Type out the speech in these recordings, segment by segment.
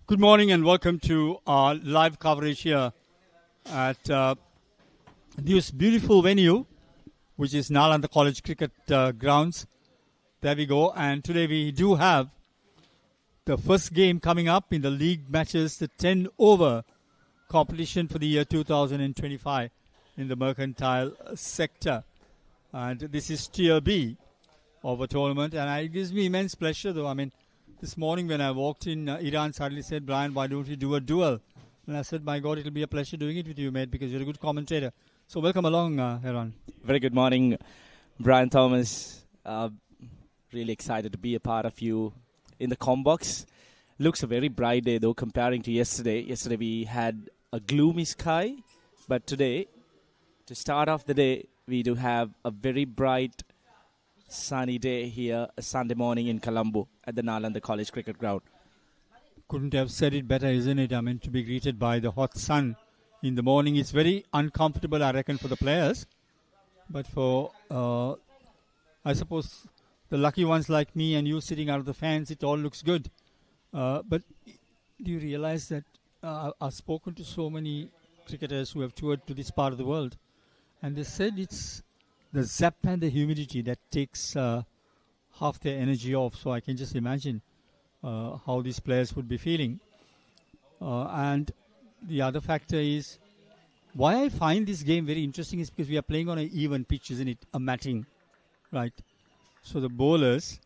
Good morning and welcome to our live coverage here at this beautiful venue, which is Nalanda College Cricket Grounds. There we go. And today we do have the first game coming up in the league matches, the 10-over competition for the year 2025 in the mercantile sector. And this is Tier B of a tournament. And it gives me immense pleasure, though. I mean, this morning when I walked in, Iran suddenly said, "Brian, why don't you do a duel?" And I said, "My God, it'll be a pleasure doing it with you, mate, because you're a good commentator." So welcome along, Iran. Very good morning, Brian Thomas. Really excited to be a part of you in the Combox. Looks a very bright day, though, comparing to yesterday. Yesterday we had a gloomy sky, but today, to start off the day, we do have a very bright sunny day here, a Sunday morning in Colombo at the Nalanda College Cricket Ground. Couldn't have said it better, isn't it? I mean, to be greeted by the hot sun in the morning. It's very uncomfortable, I reckon, for the players. But for, I suppose, the lucky ones like me and you sitting out of the fans, it all looks good. But do you realize that I've spoken to so many cricketers who have toured to this part of the world, and they said it's the zap and the humidity that takes half their energy off. So I can just imagine how these players would be feeling. And the other factor is, why I find this game very interesting is because we are playing on an even pitch, isn't it? A matting, right? So the bowlers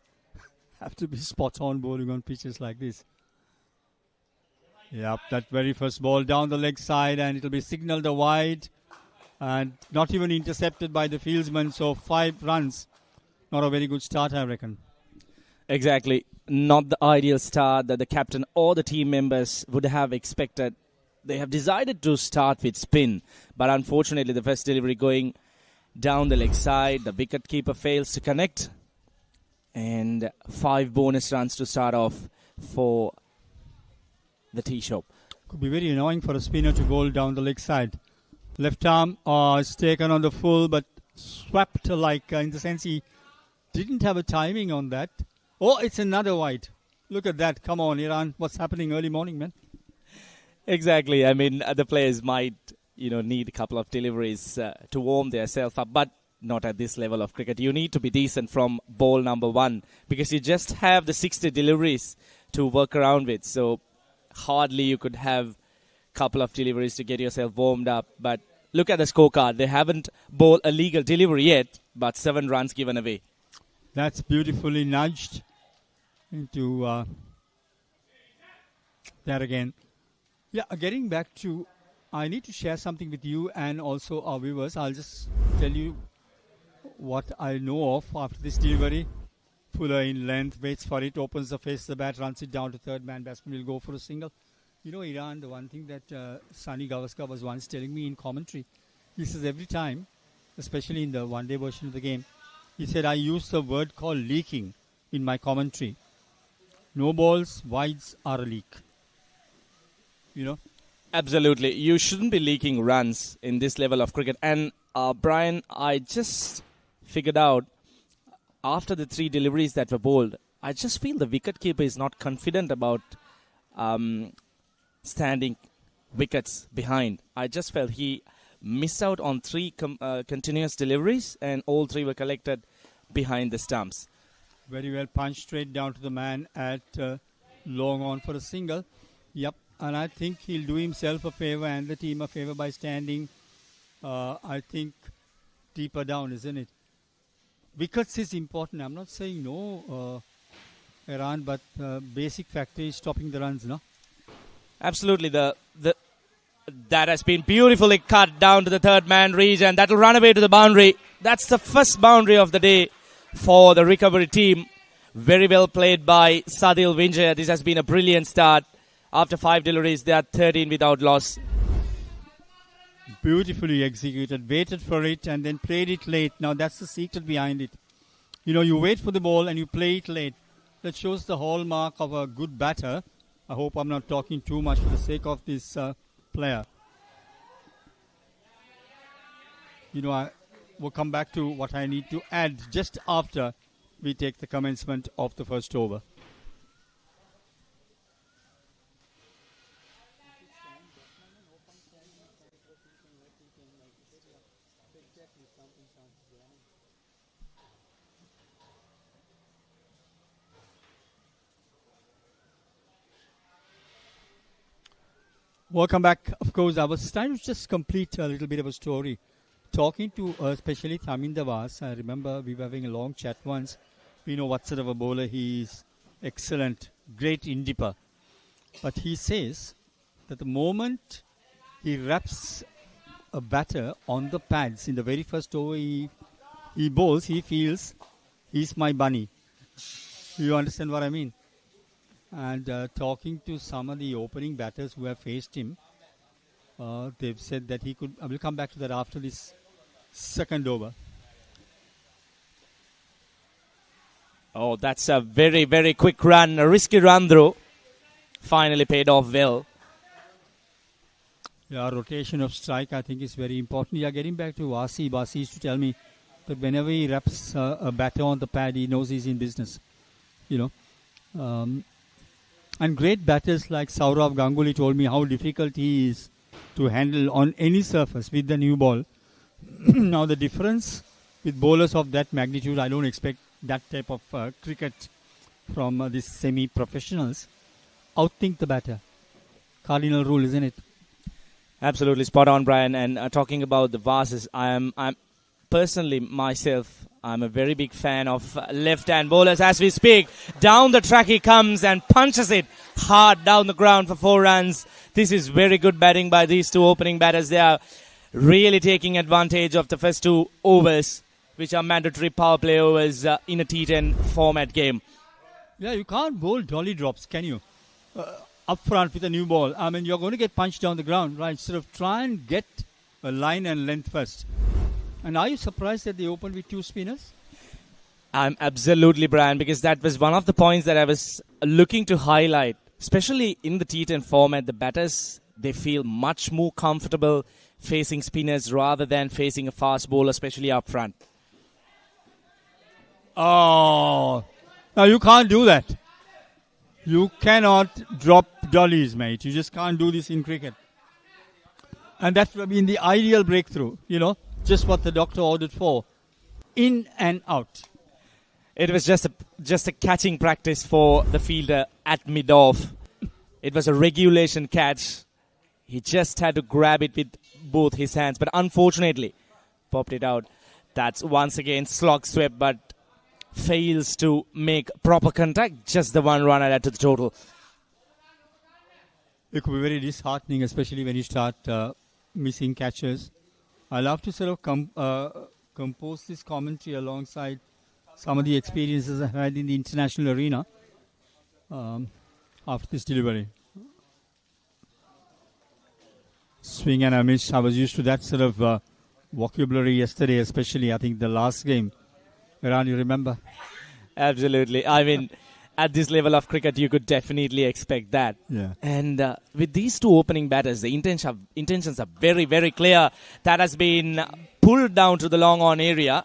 have to be spot on bowling on pitches like this. Yep, that very first ball down the leg side, and it'll be signalled a wide. And not even intercepted by the fieldsman, so 5 runs. Not a very good start, I reckon. Exactly. Not the ideal start that the captain or the team members would have expected. They have decided to start with spin, but unfortunately the first delivery going down the leg side, the wicket keeper fails to connect. And 5 bonus runs to start off for the tee shop. Could be very annoying for a spinner to bowl down the leg side. Left arm is taken on the full, but swept in the sense he didn't have a timing on that. Oh, it's another wide. Look at that. Come on, Iran. What's happening early morning, man? Exactly. I mean, the players might, need a couple of deliveries to warm themselves up, but not at this level of cricket. You need to be decent from ball number 1 because you just have the 60 deliveries to work around with. So hardly you could have couple of deliveries to get yourself warmed up. But look at the scorecard. They haven't bowled a legal delivery yet, but 7 runs given away. That's beautifully nudged into that again. Yeah, getting back to, I need to share something with you and also our viewers. I'll just tell you what I know of after this delivery. Fuller in length, waits for it, opens the face of the bat, runs it down to third man. Batsman will go for a single. You know, Iran, the one thing that Sunny Gavaskar was once telling me in commentary, he says every time, especially in the one-day version of the game, he said, I use the word called leaking in my commentary. No balls, wides are a leak. Absolutely. You shouldn't be leaking runs in this level of cricket. And, Brian, I just figured out, after the 3 deliveries that were bowled, I just feel the wicketkeeper is not confident about standing wickets behind. I just felt he missed out on 3 continuous deliveries, and all 3 were collected behind the stumps. Very well punched straight down to the man at long on for a single. Yep, and I think he'll do himself a favor and the team a favor by standing, I think, deeper down, isn't it? Wickets is important. I'm not saying no, Iran, but basic factor is stopping the runs, no? Absolutely. That has been beautifully cut down to the third man reach, and that will run away to the boundary. That's the first boundary of the day for the recovery team. Very well played by Sadil Vinjaya. This has been a brilliant start. After 5 deliveries, they are 13 without loss. Beautifully executed. Waited for it and then played it late. Now that's the secret behind it. You wait for the ball and you play it late. That shows the hallmark of a good batter. I hope I'm not talking too much for the sake of this player. I will come back to what I need to add just after we take the commencement of the first over. Welcome back. Of course, I was trying to just complete a little bit of a story. Talking to especially Thamin Davas, I remember we were having a long chat once. We know what sort of a bowler he is. Excellent, great in-dipper. But he says that the moment he wraps a batter on the pads in the very first over he bowls, he feels he's my bunny. You understand what I mean? And talking to some of the opening batters who have faced him, they've said that he could. I will come back to that after this second over. Oh, that's a very, very quick run. A risky run, though. Finally paid off well. Yeah, rotation of strike, I think, is very important. Yeah, getting back to Vasi. Vasi used to tell me that whenever he wraps a batter on the pad, he knows he's in business. You know. And great batters like Saurav Ganguly told me how difficult he is to handle on any surface with the new ball. Now, the difference with bowlers of that magnitude, I don't expect that type of cricket from these semi-professionals. Outthink the batter. Cardinal rule, isn't it? Absolutely spot on, Brian. And talking about the Vases, I'm personally myself, I'm a very big fan of left-hand bowlers as we speak. Down the track he comes and punches it hard down the ground for 4 runs. This is very good batting by these two opening batters. They are really taking advantage of the first 2 overs, which are mandatory power play overs in a T10 format game. Yeah, you can't bowl dolly drops, can you? Up front with a new ball. I mean, you're going to get punched down the ground, right? Sort of try and get a line and length first. And are you surprised that they opened with 2 spinners? I'm absolutely, Brian, because that was one of the points that I was looking to highlight. Especially in the T10 format, the batters, they feel much more comfortable facing spinners rather than facing a fast bowler, especially up front. Oh, now you can't do that. You cannot drop dollies, mate. You just can't do this in cricket. And that would have been the ideal breakthrough, you know. Just what the doctor ordered for. In and out. It was just a catching practice for the fielder at mid-off. It was a regulation catch. He just had to grab it with both his hands. But unfortunately, popped it out. That's once again slog swept, but fails to make proper contact. Just the 1 run added to the total. It could be very disheartening, especially when you start missing catches. I love to sort of compose this commentary alongside some of the experiences I had in the international arena after this delivery. Swing and a miss. I was used to that sort of vocabulary yesterday, especially I think the last game. Iran, you remember? Absolutely. I mean, at this level of cricket, you could definitely expect that. Yeah. And with these two opening batters, the intentions are very, very clear. That has been pulled down to the long on area.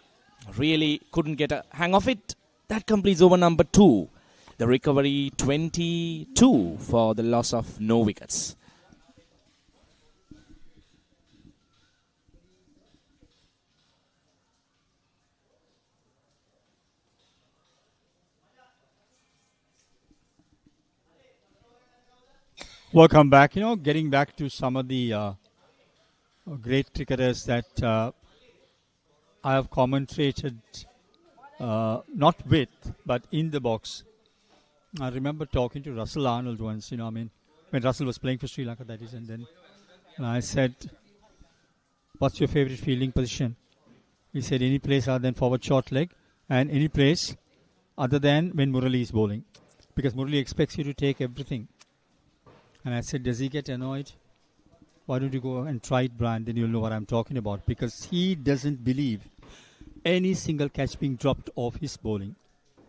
Really couldn't get a hang of it. That completes over number 2. The recovery 22 for the loss of no wickets. Welcome back. You know, getting back to some of the great cricketers that I have commentated, not with, but in the box. I remember talking to Russell Arnold once, you know, I mean, when Russell was playing for Sri Lanka, that is, and I said, what's your favorite fielding position? He said, any place other than forward short leg, and any place other than when Murali is bowling. Because Murali expects you to take everything. And I said, does he get annoyed? Why don't you go and try it, Brian? Then you'll know what I'm talking about. Because he doesn't believe any single catch being dropped off his bowling.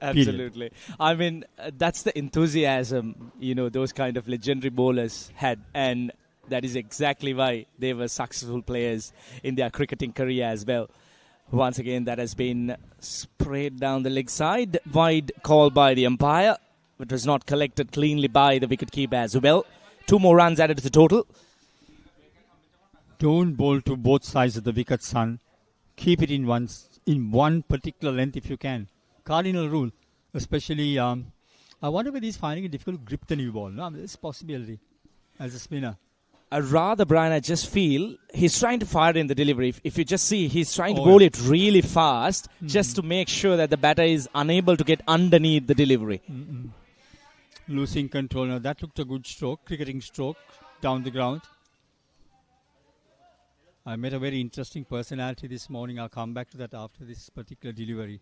Absolutely. Period. I mean, that's the enthusiasm, you know, those kind of legendary bowlers had. And that is exactly why they were successful players in their cricketing career as well. Once again, that has been sprayed down the leg side. Wide call by the umpire. It was not collected cleanly by the wicketkeeper as well. 2 more runs added to the total. Don't bowl to both sides of the wicket, son. Keep it in one particular length if you can. Cardinal rule. Especially, I wonder whether he's finding it difficult to grip the new ball. No, there's a possibility as a spinner. Rather, Brian, I just feel he's trying to fire in the delivery. If you just see, he's trying to Oh, bowl yeah. it really fast just to make sure that the batter is unable to get underneath the delivery. Losing control. Now that looked a good stroke, cricketing stroke down the ground. I met a very interesting personality this morning. I'll come back to that after this particular delivery.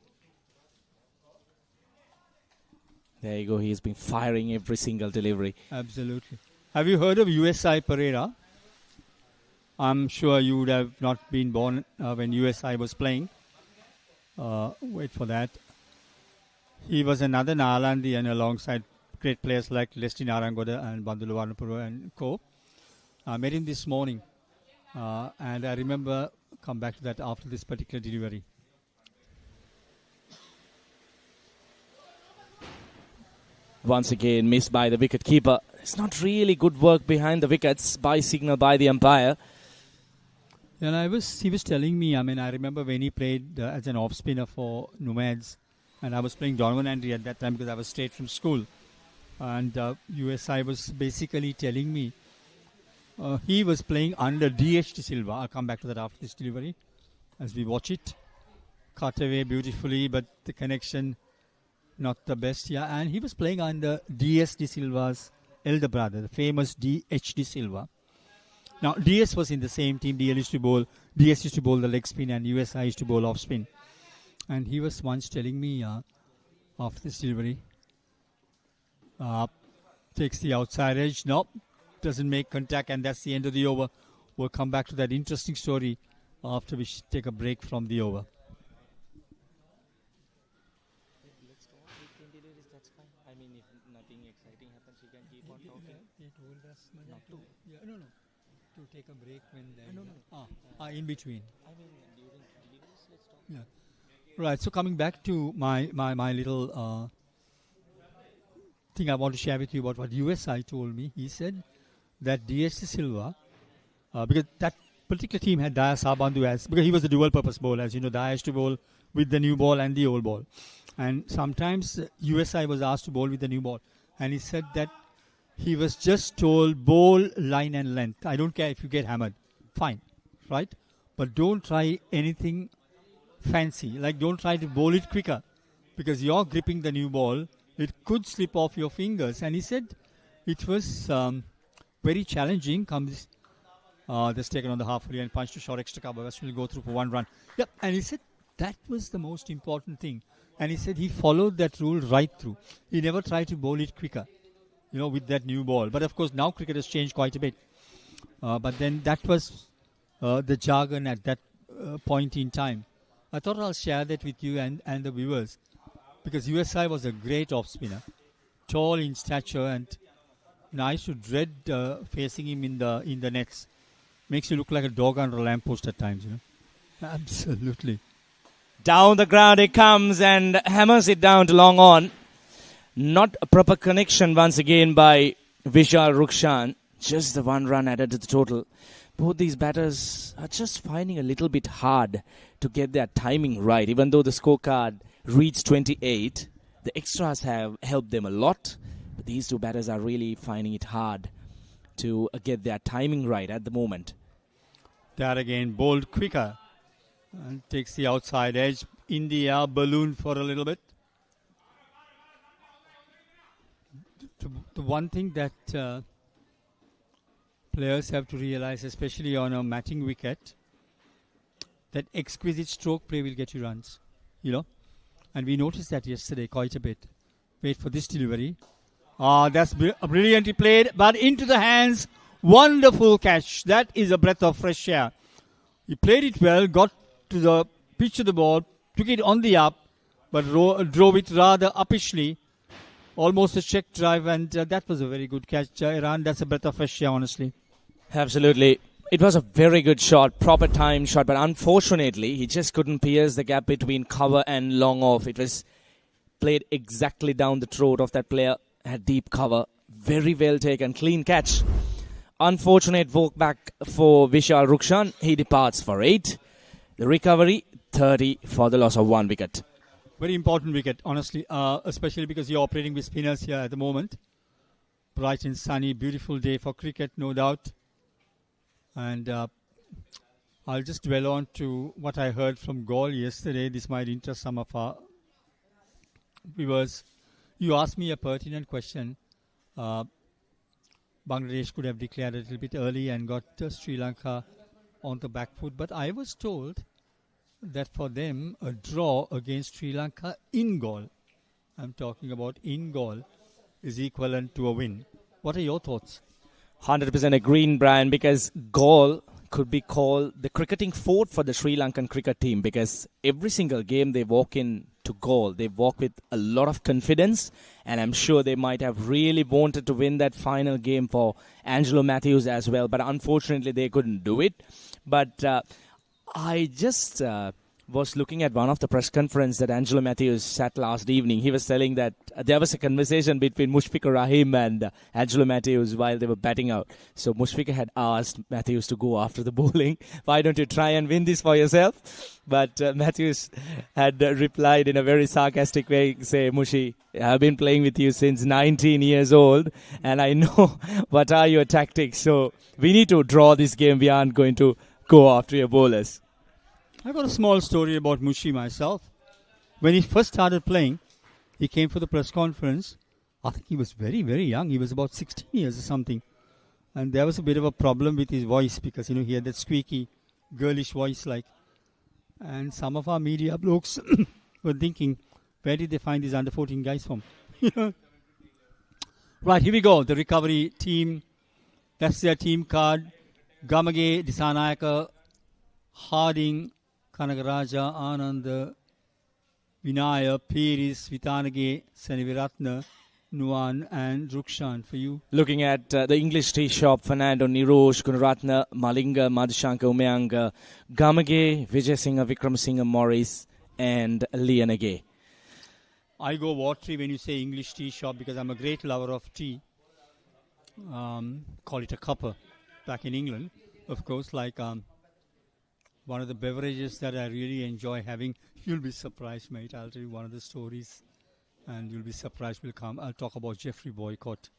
There you go. He's been firing every single delivery. Absolutely. Have you heard of USI Pereira? I'm sure you would have not been born when USI was playing. Wait for that. He was another Nalandian alongside great players like Leslie Narangoda and Bandulu Varnapura and co. I met him this morning. And I remember, come back to that after this particular delivery. Once again, missed by the wicket keeper. It's not really good work behind the wickets by signal by the umpire. And he was telling me, I remember when he played as an off spinner for Nomads, and I was playing Donovan Andrew at that time because I was straight from school. And USI was basically telling me he was playing under D.H. De Silva. I'll come back to that after this delivery as we watch it. Cut away beautifully, but the connection not the best. Yeah, and he was playing under D.S. De Silva's elder brother, the famous D.H. De Silva. Now, D.S. was in the same team. D.S. used to bowl the leg spin, and USI used to bowl off spin. And he was once telling me after this delivery, takes the outside edge. Nope. Doesn't make contact, and that's the end of the over. We'll come back to that interesting story after we take a break from the over. Let's talk. That's fine. I mean, if nothing exciting happens, you can keep on talking. They told us to take a break when in between. I mean, during deliveries, let's talk. Yeah. Right. So coming back to my little thing I want to share with you about what USI told me. He said that D.S. De Silva, because that particular team had Daya Sabandhu because he was a dual-purpose bowler. As you know, Daya used to bowl with the new ball and the old ball. And sometimes USI was asked to bowl with the new ball. And he said that he was just told bowl, line and length. I don't care if you get hammered. Fine. Right? But don't try anything fancy. Like don't try to bowl it quicker. Because you're gripping the new ball. It could slip off your fingers. And he said it was very challenging. Comes this taken on the half and punch to short extra cover. West will go through for one run. Yep. And he said that was the most important thing. And he said he followed that rule right through. He never tried to bowl it quicker, with that new ball. But of course now cricket has changed quite a bit. But then that was the jargon at that point in time. I thought I'll share that with you and the viewers. Because USI was a great off spinner. Tall in stature, and I used to dread facing him in the nets. Makes you look like a dog under a lamppost at times, Absolutely. Down the ground it comes and hammers it down to long on. Not a proper connection once again by Vishal Rukshan. Just the one run added to the total. Both these batters are just finding a little bit hard to get their timing right. Even though the scorecard reached 28, the extras have helped them a lot. But these two batters are really finding it hard to get their timing right at the moment. That again, bowled quicker. And takes the outside edge. India balloon for a little bit. The one thing that players have to realize, especially on a matting wicket, that exquisite stroke play will get you runs. And we noticed that yesterday quite a bit. Wait for this delivery. That's brilliantly played, but into the hands. Wonderful catch. That is a breath of fresh air. He played it well, got to the pitch of the ball, took it on the up, but drove it rather uppishly. Almost a check drive, and that was a very good catch, Iran. That's a breath of fresh air, honestly. Absolutely. It was a very good shot, proper time shot, but unfortunately, he just couldn't pierce the gap between cover and long off. It was played exactly down the throat of that player, had deep cover. Very well taken, clean catch. Unfortunate walk back for Vishal Rukshan. He departs for 8. The recovery, 30 for the loss of 1 wicket. Very important wicket, honestly, especially because you're operating with spinners here at the moment. Bright and sunny, beautiful day for cricket, no doubt. And I'll just dwell on to what I heard from Gaul yesterday. This might interest some of our viewers. You asked me a pertinent question. Bangladesh could have declared a little bit early and got Sri Lanka on the back foot. But I was told that for them, a draw against Sri Lanka in Gaul, I'm talking about in Gaul, is equivalent to a win. What are your thoughts? 100% agree, Brian, because Gaul could be called the cricketing fort for the Sri Lankan cricket team, because every single game they walk in to Gaul, they walk with a lot of confidence, and I'm sure they might have really wanted to win that final game for Angelo Matthews as well, but unfortunately they couldn't do it. But I just was looking at one of the press conference that Angelo Matthews sat last evening. He was telling that there was a conversation between Mushfiqur Rahim and Angelo Matthews while they were batting out. So Mushfiqur had asked Matthews to go after the bowling. Why don't you try and win this for yourself? But Matthews had replied in a very sarcastic way, say, Mushi, I've been playing with you since 19 years old, and I know what are your tactics. So we need to draw this game. We aren't going to go after your bowlers. I got a small story about Mushi myself. When he first started playing, he came for the press conference. I think he was very, very young. He was about 16 years or something. And there was a bit of a problem with his voice because, he had that squeaky, girlish voice like. And some of our media blokes were thinking, where did they find these under 14 guys from? Right, here we go. The recovery team. That's their team card. Gamage, Disanayaka, Harding, Kanagaraja, Anand, Vinaya, Piris, Vitanage, Seniviratna, Nuan, and Rukshan for you. Looking at the English tea shop, Fernando, Nirosh, Gunaratna, Malinga, Madhushanka, Umayanga, Gamage, Vijay Singh, Vikram Singh, Morris, and Lianage. I go watery when you say English tea shop because I'm a great lover of tea. Call it a cuppa back in England. Of course, like one of the beverages that I really enjoy having. You'll be surprised, mate. I'll tell you one of the stories, and you'll be surprised. I'll talk about Jeffrey Boycott.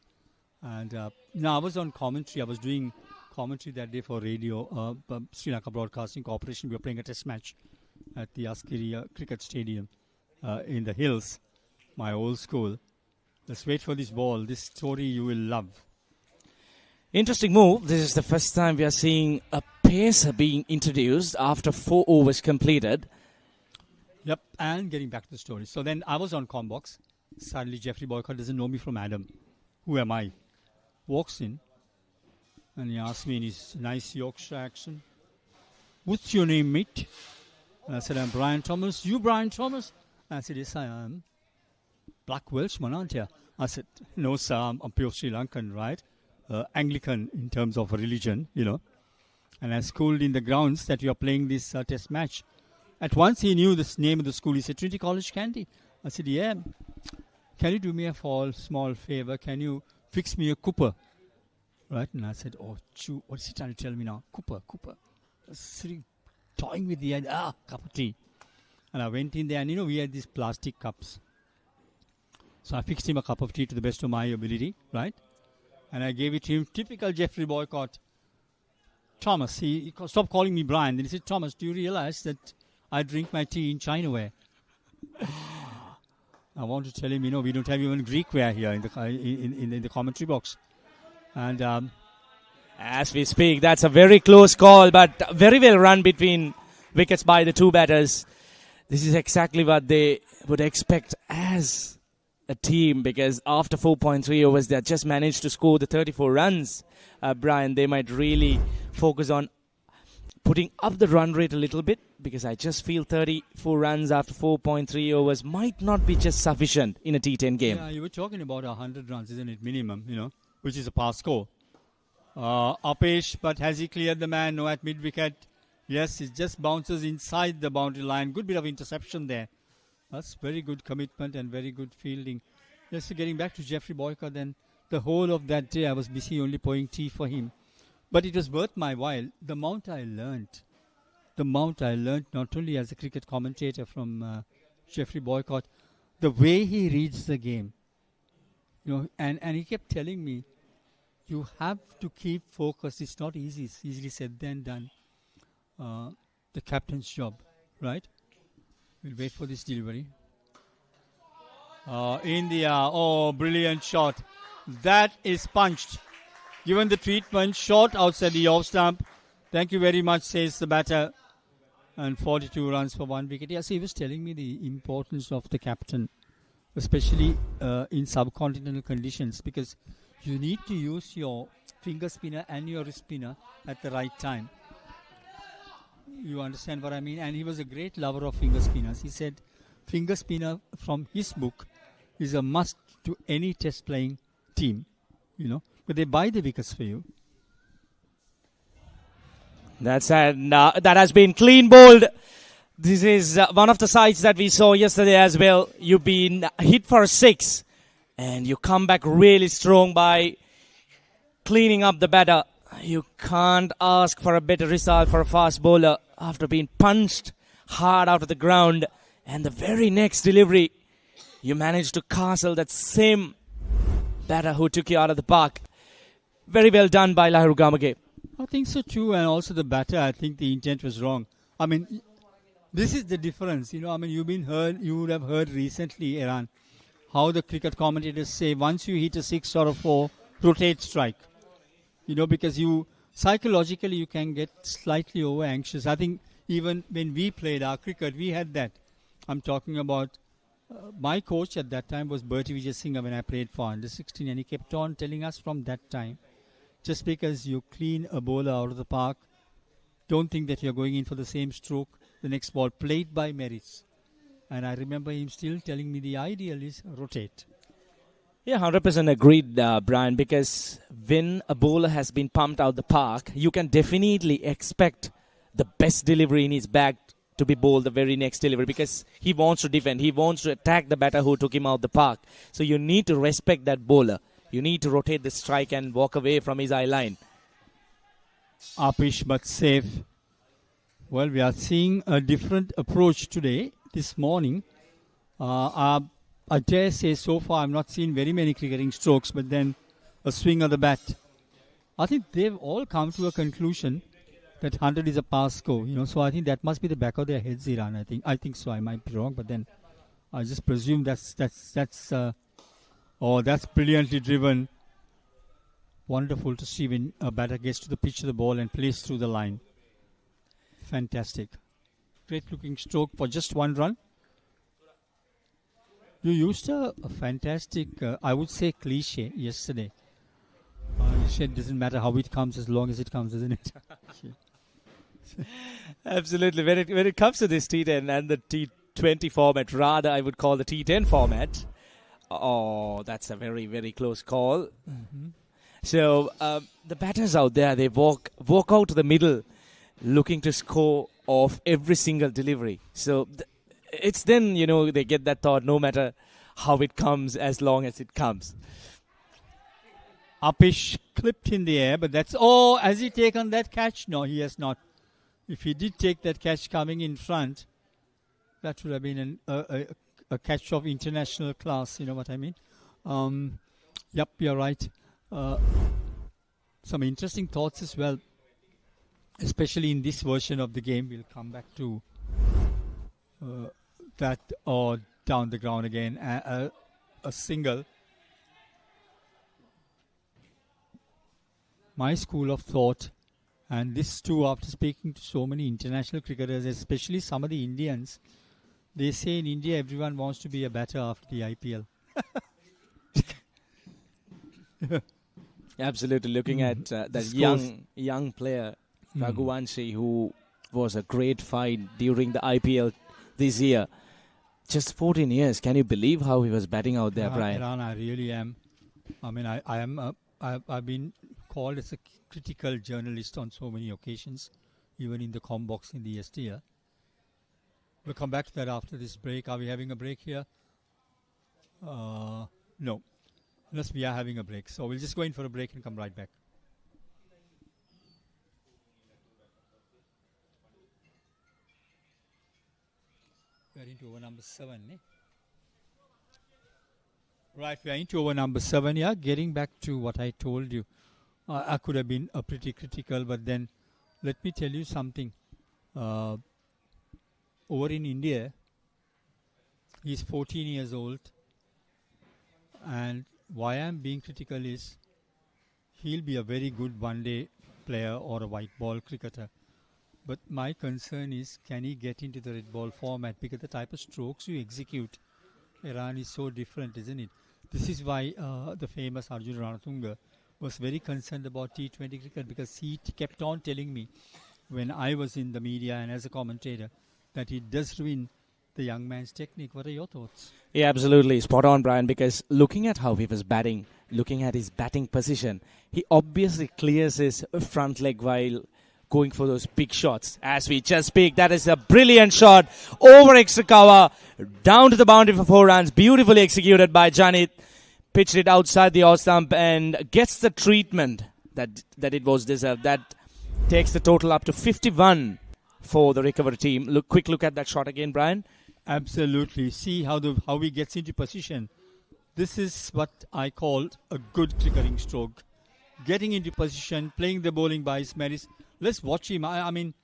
And now I was on commentary. I was doing commentary that day for radio, Sri Lanka Broadcasting Corporation. We were playing a test match at the Askiri Cricket Stadium in the hills, my old school. Let's wait for this ball. This story you will love. Interesting move. This is the first time we are seeing a pacer being introduced after 4 overs completed. Yep, and getting back to the story. So then I was on Combox. Suddenly Jeffrey Boycott doesn't know me from Adam. Who am I? Walks in and he asks me in his nice Yorkshire accent, what's your name, mate? And I said, I'm Brian Thomas. You Brian Thomas? And I said, yes, I am. Black Welshman, aren't you? I said, no, sir, I'm pure Sri Lankan, right? Anglican in terms of religion, And I schooled in the grounds that you are playing this test match. At once he knew the name of the school. He said, Trinity College, Kandy. I said, yeah. Can you do me a small favor? Can you fix me a Cooper? Right? And I said, oh, what is he trying to tell me now? Cooper. Sitting, toying with the idea. Cup of tea. And I went in there and, we had these plastic cups. So I fixed him a cup of tea to the best of my ability, right? And I gave it to him. Typical Jeffrey Boycott. Thomas, he stopped calling me Brian. Then he said, Thomas, do you realize that I drink my tea in Chinaware? I want to tell him, we don't have even Greekware here in the commentary box. And as we speak, that's a very close call, but very well run between wickets by the two batters. This is exactly what they would expect as a team, because after 4.3 overs, they just managed to score the 34 runs. Brian, they might really focus on putting up the run rate a little bit, because I just feel 34 runs after 4.3 overs might not be just sufficient in a T10 game. Yeah, you were talking about 100 runs, isn't it, minimum, which is a pass score. Upish, but has he cleared the man? No, at mid-wicket. Yes, it just bounces inside the boundary line. Good bit of interception there. That's very good commitment and very good fielding. Just getting back to Jeffrey Boycott, then the whole of that day I was busy only pouring tea for him. But it was worth my while. The amount I learnt not only as a cricket commentator from Jeffrey Boycott, the way he reads the game. And he kept telling me, you have to keep focused. It's not easy. It's easily said than done. The captain's job, right? We'll wait for this delivery. India, brilliant shot. That is punched. Given the treatment, short outside the off stump. Thank you very much, says the batter. And 42 runs for 1 wicket. Yes, he was telling me the importance of the captain, especially in subcontinental conditions, because you need to use your finger spinner and your wrist spinner at the right time. You understand what I mean? And he was a great lover of finger spinners. He said finger spinner from his book is a must to any test playing team, but they buy the wickets for you. That has been clean bowled. This is one of the sides that we saw yesterday as well. You've been hit for a 6 and you come back really strong by cleaning up the batter. You can't ask for a better result for a fast bowler after being punched hard out of the ground. And the very next delivery, you managed to castle that same batter who took you out of the park. Very well done by Lahuru Gamage. I think so too, and also the batter, I think the intent was wrong. I mean, this is the difference, you would have heard recently, Iran, how the cricket commentators say, once you hit a 6 or a 4, rotate strike. Because psychologically you can get slightly over anxious. I think even when we played our cricket, we had that. I'm talking about, my coach at that time was Bertie Vijay Singh when I played for under 16, and he kept on telling us from that time, just because you clean a bowler out of the park, don't think that you're going in for the same stroke the next ball. Played by merits. And I remember him still telling me the ideal is rotate. Yeah, 100% agreed, Brian, because when a bowler has been pumped out the park, you can definitely expect the best delivery in his bag to be bowled the very next delivery, because he wants to defend. He wants to attack the batter who took him out the park. So you need to respect that bowler. You need to rotate the strike and walk away from his eye line. Upish but safe. Well, we are seeing a different approach today, this morning. I dare say so far I've not seen very many cricketing strokes, but then a swing of the bat. I think they've all come to a conclusion that 100 is a pass score. So I think that must be the back of their heads, Iran. I think so. I might be wrong, but then I just presume that's brilliantly driven. Wonderful to see when a batter gets to the pitch of the ball and plays through the line. Fantastic. Great looking stroke for just 1 run. You used a fantastic, I would say, cliche yesterday. You said it doesn't matter how it comes as long as it comes, isn't it? Absolutely. When it comes to this T10 and the T20 format, rather I would call the T10 format, that's a very, very close call. Mm-hmm. So the batters out there, they walk out to the middle looking to score off every single delivery. So it's then, they get that thought, no matter how it comes, as long as it comes. Upish clipped in the air, but has he taken that catch? No, he has not. If he did take that catch coming in front, that would have been a catch of international class, you know what I mean? Yep, you're right. Some interesting thoughts as well, especially in this version of the game. We'll come back to that or down the ground again. A single. My school of thought, and this too after speaking to so many international cricketers, especially some of the Indians, they say in India everyone wants to be a batter after the IPL. Absolutely. Looking at that young player, Raghuvanshi, who was a great find during the IPL this year. Just 14 years. Can you believe how he was batting out there, Brian? Iran, I really am. I mean, I've been called as a critical journalist on so many occasions, even in the com box in the STL. We'll come back to that after this break. Are we having a break here? No. Unless we are having a break. So we'll just go in for a break and come right back. We are into over number 7, eh? Right, we are into over number 7 here. Getting back to what I told you. I could have been pretty critical, but then let me tell you something. Over in India, he's 14 years old, and why I'm being critical is he'll be a very good one-day player or a white ball cricketer. But my concern is, can he get into the red ball format? Because the type of strokes you execute, Iran is so different, isn't it? This is why the famous Arjun Ranatunga was very concerned about T20 cricket, because he kept on telling me when I was in the media and as a commentator that it does ruin the young man's technique. What are your thoughts? Yeah, absolutely. Spot on, Brian, because looking at how he was batting, looking at his batting position, he obviously clears his front leg while going for those big shots. As we just speak, that is a brilliant shot over extra cover, down to the boundary for 4 runs. Beautifully executed by Janit. Pitched it outside the off stump and gets the treatment that it was deserved. That takes the total up to 51 for the recovery team. Quick look at that shot again, Brian. Absolutely. See how he gets into position. This is what I call a good cricketing stroke. Getting into position, playing the bowling by his merits. Let's watch him. I mean,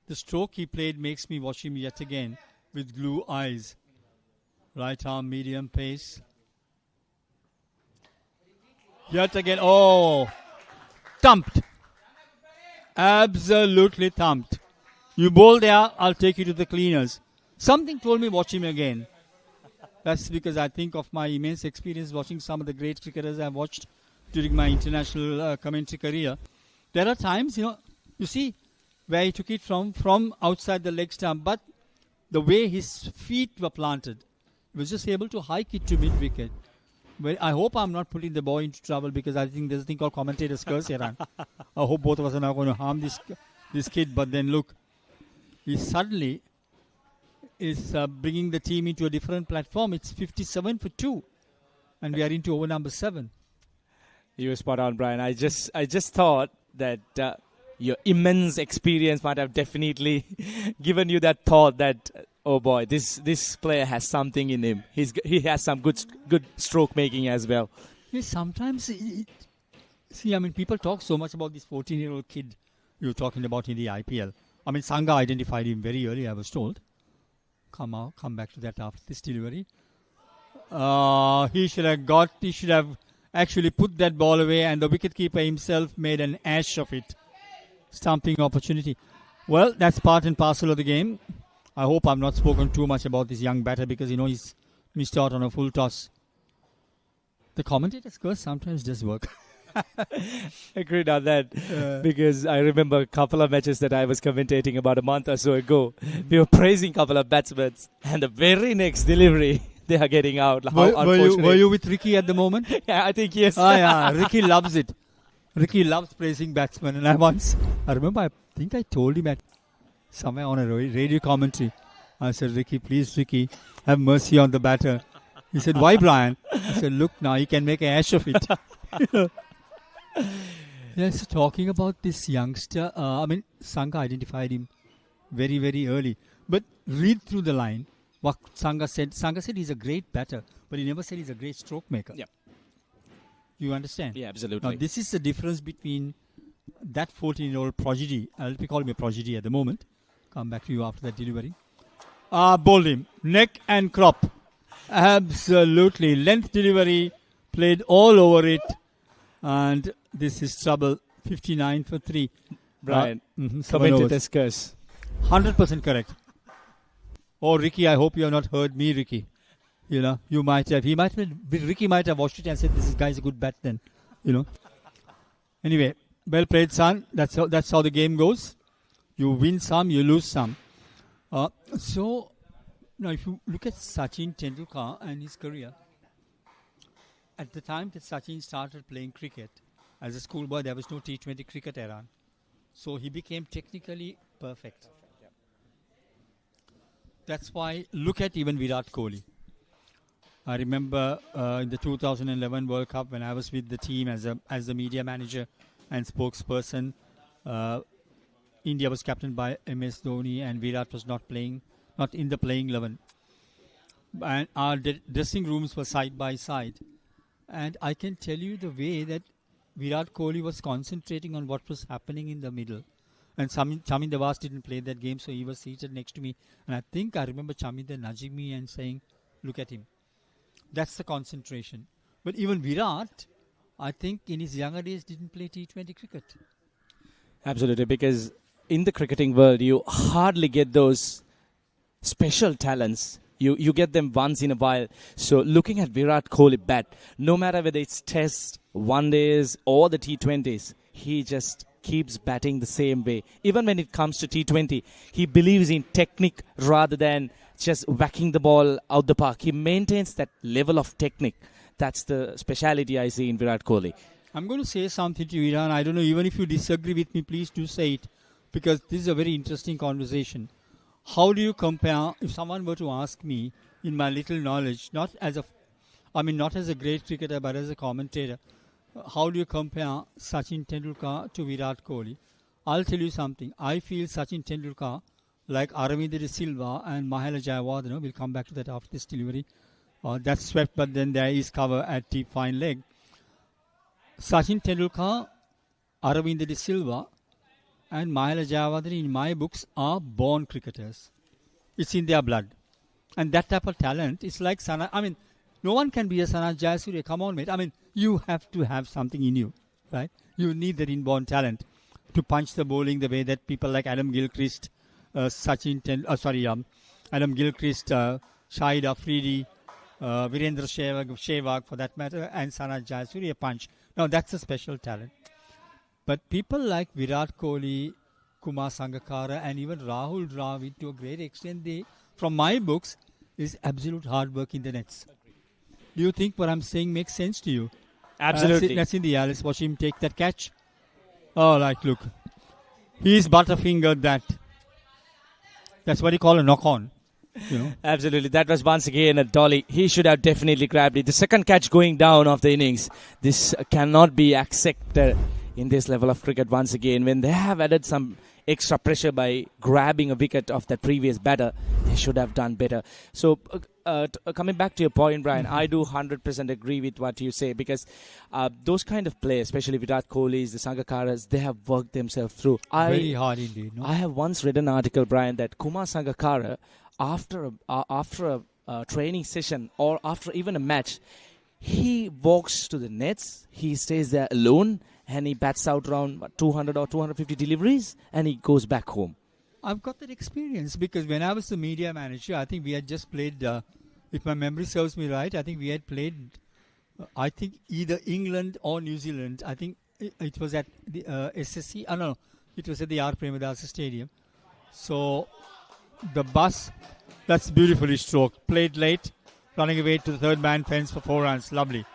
the stroke he played makes me watch him yet again with blue eyes. Right arm, medium pace. Yet again. Oh, thumped. Absolutely thumped. You bowl there, I'll take you to the cleaners. Something told me watch him again. That's because I think of my immense experience watching some of the great cricketers I've watched during my international commentary career. There are times, you see where he took it from outside the leg stump, but the way his feet were planted, he was just able to hike it to mid-wicket. Well, I hope I'm not putting the boy into trouble, because I think there's a thing called commentator's curse here. I hope both of us are not going to harm this kid. But then look, he suddenly is bringing the team into a different platform. It's 57 for 2, and we are into over number 7. You were spot on, Brian. I just thought that your immense experience might have definitely given you that thought that, oh boy, this player has something in him. He has some good stroke making as well. Yes, sometimes, people talk so much about this 14-year-old kid you're talking about in the IPL. I mean, Sangha identified him very early, I was told. Come back to that after this delivery. He should have actually put that ball away, and the wicketkeeper himself made an ash of it. Stumping opportunity. Well, that's part and parcel of the game. I hope I've not spoken too much about this young batter, because he's missed out on a full toss. The commentator's curse sometimes does work. Agreed on that, because I remember a couple of matches that I was commentating about a month or so ago. We were praising a couple of batsmen, and the very next delivery, they are getting out. Were you with Ricky at the moment? Yeah, I think yes. Yeah, Ricky loves it. Ricky loves praising batsmen, and I remember, I think I told him at somewhere on a radio commentary, I said, Ricky, have mercy on the batter. He said, why, Brian? I said, look, now he can make an ash of it. Yes, talking about this youngster, Sangha identified him very, very early. But read through the line what Sangha said. Sangha said he's a great batter, but he never said he's a great stroke maker. Yep. You understand? Yeah, absolutely. Now, this is the difference between that 14-year-old prodigy. I'll call him a prodigy at the moment. Come back to you after that delivery. Bowled him. Neck and crop. Absolutely. Length delivery. Played all over it. And this is trouble. 59 for 3. Brian, commentator's curse. 100% correct. Oh, Ricky, I hope you have not heard me, Ricky. You might have. Ricky might have watched it and said, this guy's a good bat then. Anyway, well played, son. That's how the game goes. You win some, you lose some. So, now if you look at Sachin Tendulkar and his career, at the time that Sachin started playing cricket, as a schoolboy, there was no T20 cricket era. So he became technically perfect. That's why, look at even Virat Kohli. I remember in the 2011 World Cup, when I was with the team as the media manager and spokesperson, India was captained by MS Dhoni, and Virat was not in the playing 11. And our dressing rooms were side by side. And I can tell you the way that Virat Kohli was concentrating on what was happening in the middle. And Chamin Devas didn't play that game, so he was seated next to me. And I think I remember Chamin nudging me and saying, look at him. That's the concentration. But even Virat, I think in his younger days, didn't play T20 cricket. Absolutely, because in the cricketing world, you hardly get those special talents. You get them once in a while. So looking at Virat Kohli bat, no matter whether it's Test, One Days or the T20s, he just keeps batting the same way. Even when it comes to T20, he believes in technique rather than just whacking the ball out the park. He maintains that level of technique. That's the speciality I see in Virat Kohli. I'm going to say something to you, Iran. I don't know, even if you disagree with me, please do say it, because this is a very interesting conversation. How do you compare, if someone were to ask me, in my little knowledge, not as a great cricketer, but as a commentator, how do you compare Sachin Tendulkar to Virat Kohli? I'll tell you something. I feel Sachin Tendulkar, like Aravinda De Silva and Mahela Jayawardene, we'll come back to that after this delivery. That's swept, but then there is cover at deep fine leg. Sachin Tendulkar, Aravinda De Silva, and Mahela Jayawardene, in my books, are born cricketers. It's in their blood. And that type of talent is like no one can be a Sanat Jayasuriya. Come on, mate. You have to have something in you, right? You need that inborn talent to punch the bowling the way that people like Adam Gilchrist, Adam Gilchrist, Shahid Afridi, Virendra Sehwag for that matter, and Sanat Jayasuriya punch. Now that's a special talent. But people like Virat Kohli, Kumar Sangakkara, and even Rahul Dravid, to a great extent, they, from my books, is absolute hard work in the nets. Do you think what I'm saying makes sense to you? Absolutely. Let's see the Let's watch him take that catch. Oh, look. He's butterfingered that. That's what you call a knock-on. You know? Absolutely. That was once again a dolly. He should have definitely grabbed it. The second catch going down of the innings. This cannot be accepted in this level of cricket once again. When they have added some extra pressure by grabbing a wicket of that previous batter, they should have done better. So coming back to your point, Brian, I do 100% agree with what you say, because those kind of players, especially Virat Kohli's, the Sangakkaras, they have worked themselves through. Very hard indeed. No? I have once read an article, Brian, that Kumar Sangakkara, after a training session or after even a match, he walks to the nets, he stays there alone, and he bats out around 200 or 250 deliveries, and he goes back home. I've got that experience because when I was the media manager, I think we had just played, if my memory serves me right, I think we had played, either England or New Zealand. I think it was at the SSC. No, it was at the R. Premadasa Stadium. So the bus, that's beautifully stroked. Played late, running away to the third man fence for 4 runs. Lovely.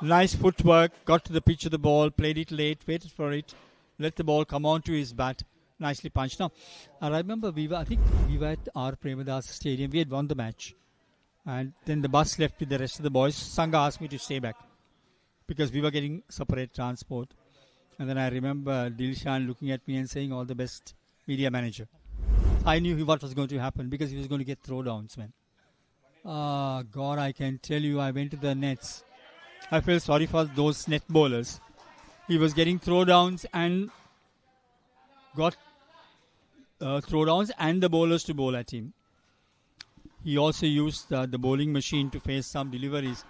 Nice footwork, got to the pitch of the ball, played it late, waited for it, let the ball come onto his bat, nicely punched. Now, I remember we were at our Premadasa Stadium. We had won the match. And then the bus left with the rest of the boys. Sangha asked me to stay back because we were getting separate transport. And then I remember Dilshan looking at me and saying, all the best, media manager. I knew what was going to happen because he was going to get throwdowns, man. God, I can tell you, I went to the nets. I felt sorry for those net bowlers. He was getting throwdowns and got throwdowns and the bowlers to bowl at him. He also used the bowling machine to face some deliveries.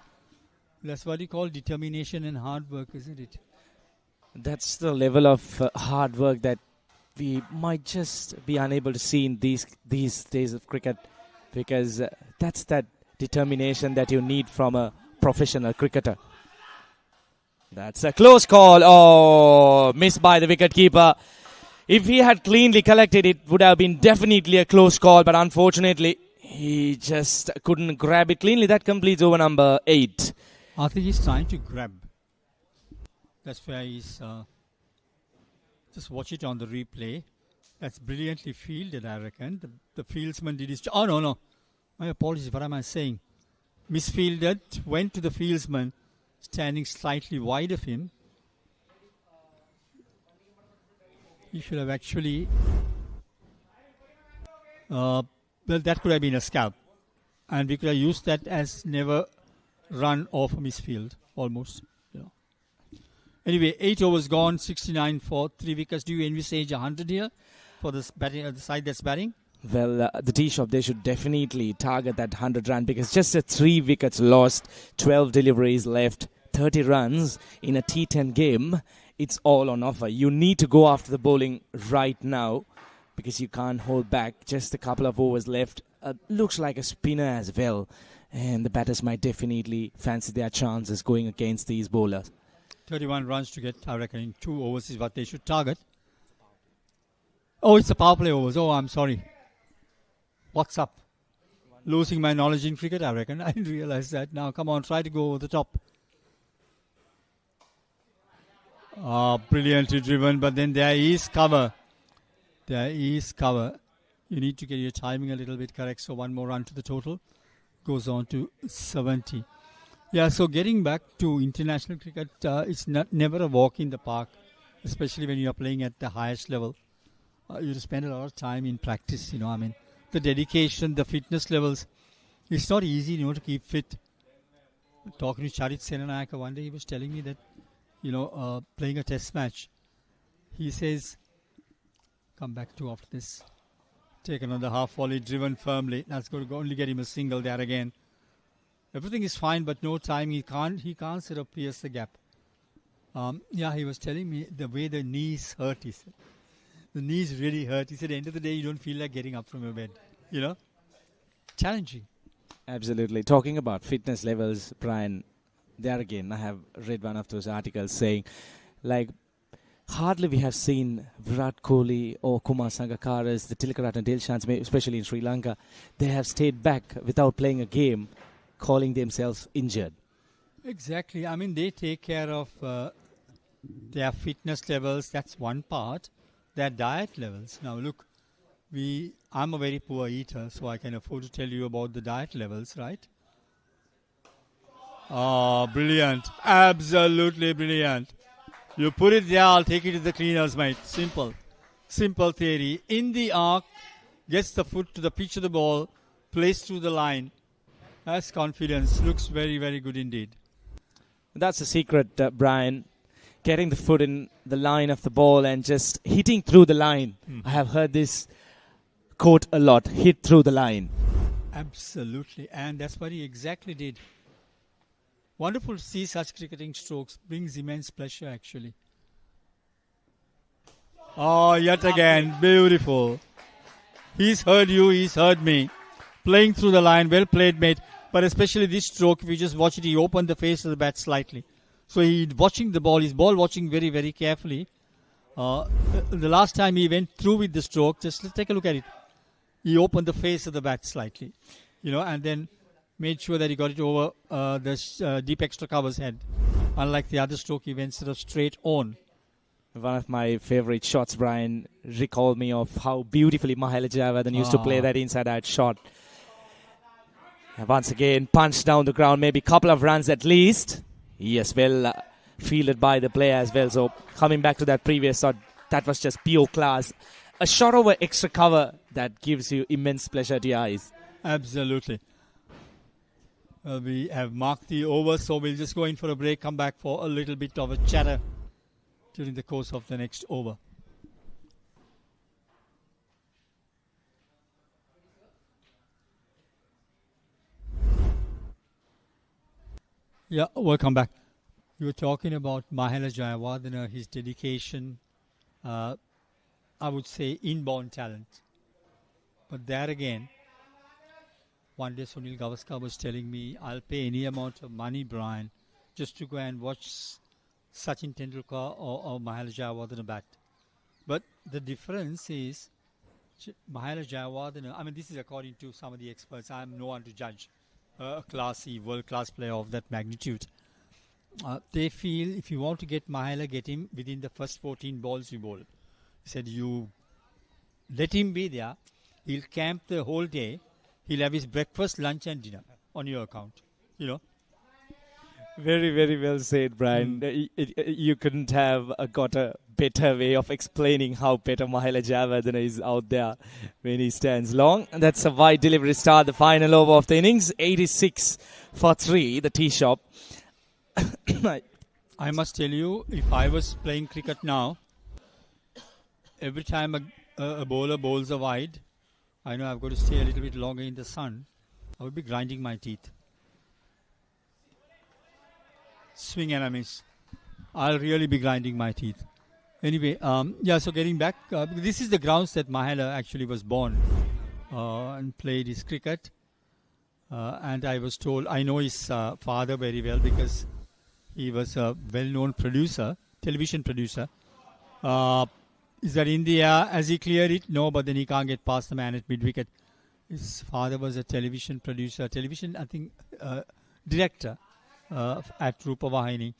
That's what you call determination and hard work, isn't it? That's the level of hard work that we might just be unable to see in these days of cricket, because that's that determination that you need from a professional cricketer. That's a close call. Oh, missed by the wicketkeeper. If he had cleanly collected, it would have been definitely a close call, but unfortunately, he just couldn't grab it cleanly. That completes over number 8. I think he's trying to grab. That's where he's... just watch it on the replay. That's brilliantly fielded, I reckon. The fieldsman did his... Oh, no. My apologies. What am I saying? Misfielded, went to the fieldsman, standing slightly wide of him. He should have actually... well, that could have been a scalp. And we could have used that as never run off a misfield, almost. You know. Anyway, 8 overs gone, 69 for 3 wickets. Do you envisage 100 here for this batting, the side that's batting? Well, the tee shop, they should definitely target that 100 run because just 3 wickets lost, 12 deliveries left, 30 runs in a T10 game. It's all on offer. You need to go after the bowling right now because you can't hold back. Just a couple of overs left. Looks like a spinner as well. And the batters might definitely fancy their chances going against these bowlers. 31 runs to get, I reckon, in 2 overs is what they should target. Oh, it's a power play overs. Oh, I'm sorry. What's up? Losing my knowledge in cricket, I reckon. I didn't realize that. Now, come on, try to go over the top. Brilliantly driven, but then there is cover. There is cover. You need to get your timing a little bit correct, so 1 more run to the total. Goes on to 70. Yeah, so getting back to international cricket, it's never a walk in the park, especially when you are playing at the highest level. You spend a lot of time in practice, I mean, the dedication, the fitness levels. It's not easy, to keep fit. Talking to Charit Senanayaka one day, he was telling me that, playing a test match, he says, come back to after this. Take another half volley, driven firmly. That's going to only get him a single there again. Everything is fine, but no time. He can't sort of pierce the gap. He was telling me the way the knees hurt. He said, the knees really hurt. He said, at the end of the day, you don't feel like getting up from your bed. Challenging. Absolutely. Talking about fitness levels, Brian, there again, I have read one of those articles saying, hardly we have seen Virat Kohli or Kumar Sangakkara's, the Tilakaratne Dilshans, especially in Sri Lanka. They have stayed back without playing a game, calling themselves injured. Exactly. I mean, they take care of their fitness levels. That's one part. Their diet levels. Now, look, I'm a very poor eater, so I can afford to tell you about the diet levels, right? Oh, brilliant. Absolutely brilliant. You put it there, I'll take it to the cleaners, mate. Simple. Simple theory. In the arc, gets the foot to the pitch of the ball, plays through the line. Has confidence. Looks very, very good indeed. That's the secret, Brian. Getting the foot in the line of the ball and just hitting through the line. I have heard this quote a lot. Hit through the line. Absolutely. And that's what he exactly did. Wonderful to see such cricketing strokes. Brings immense pleasure, actually. Oh, yet again. Beautiful. He's heard you. He's heard me. Playing through the line. Well played, mate. But especially this stroke, if you just watch it, he opened the face of the bat slightly. So he's watching the ball. He's ball watching very, very carefully. The last time he went through with the stroke, just let's take a look at it. He opened the face of the bat slightly. And then made sure that he got it over the deep extra cover's head. Unlike the other stroke, he went sort of straight on. One of my favorite shots, Brian, recalled me of how beautifully Mahela Jayawardene used to play that inside-out shot. And once again, punched down the ground, maybe a couple of runs at least. Yes, well fielded by the player as well. So coming back to that previous shot, that was just pure class. A shot over extra cover that gives you immense pleasure to your eyes. Absolutely. We have marked the over, so we'll just go in for a break, come back for a little bit of a chatter during the course of the next over. Yeah, welcome back. You were talking about Mahela Jayawardene, his dedication, I would say inborn talent. But there again, one day Sunil Gavaskar was telling me, I'll pay any amount of money, Brian, just to go and watch Sachin Tendulkar or Mahela Jayawardene bat. But the difference is, Mahela Jayawardene, I mean, this is according to some of the experts. I'm no one to judge a classy, world-class player of that magnitude. They feel if you want to get Mahela, get him within the first 14 balls you bowl. He said, you let him be there. He'll camp the whole day. He'll have his breakfast, lunch and dinner on your account. Very, very well said, Brian. You couldn't have got a better way of explaining how better Mahela Jayawardene is out there when he stands long. And that's a wide delivery start, the final over of the innings. 86 for 3, the tee shop. I must tell you, if I was playing cricket now, every time a bowler bowls a wide, I know I've got to stay a little bit longer in the sun. I would be grinding my teeth. Swing and a miss. I'll really be grinding my teeth. Anyway, so getting back, this is the grounds that Mahela actually was born and played his cricket. And I was told, I know his father very well because he was a well-known producer, television producer. Is that in the air? Has he cleared it? No, but then he can't get past the man at mid-wicket. His father was a television producer, director at Rupavahini.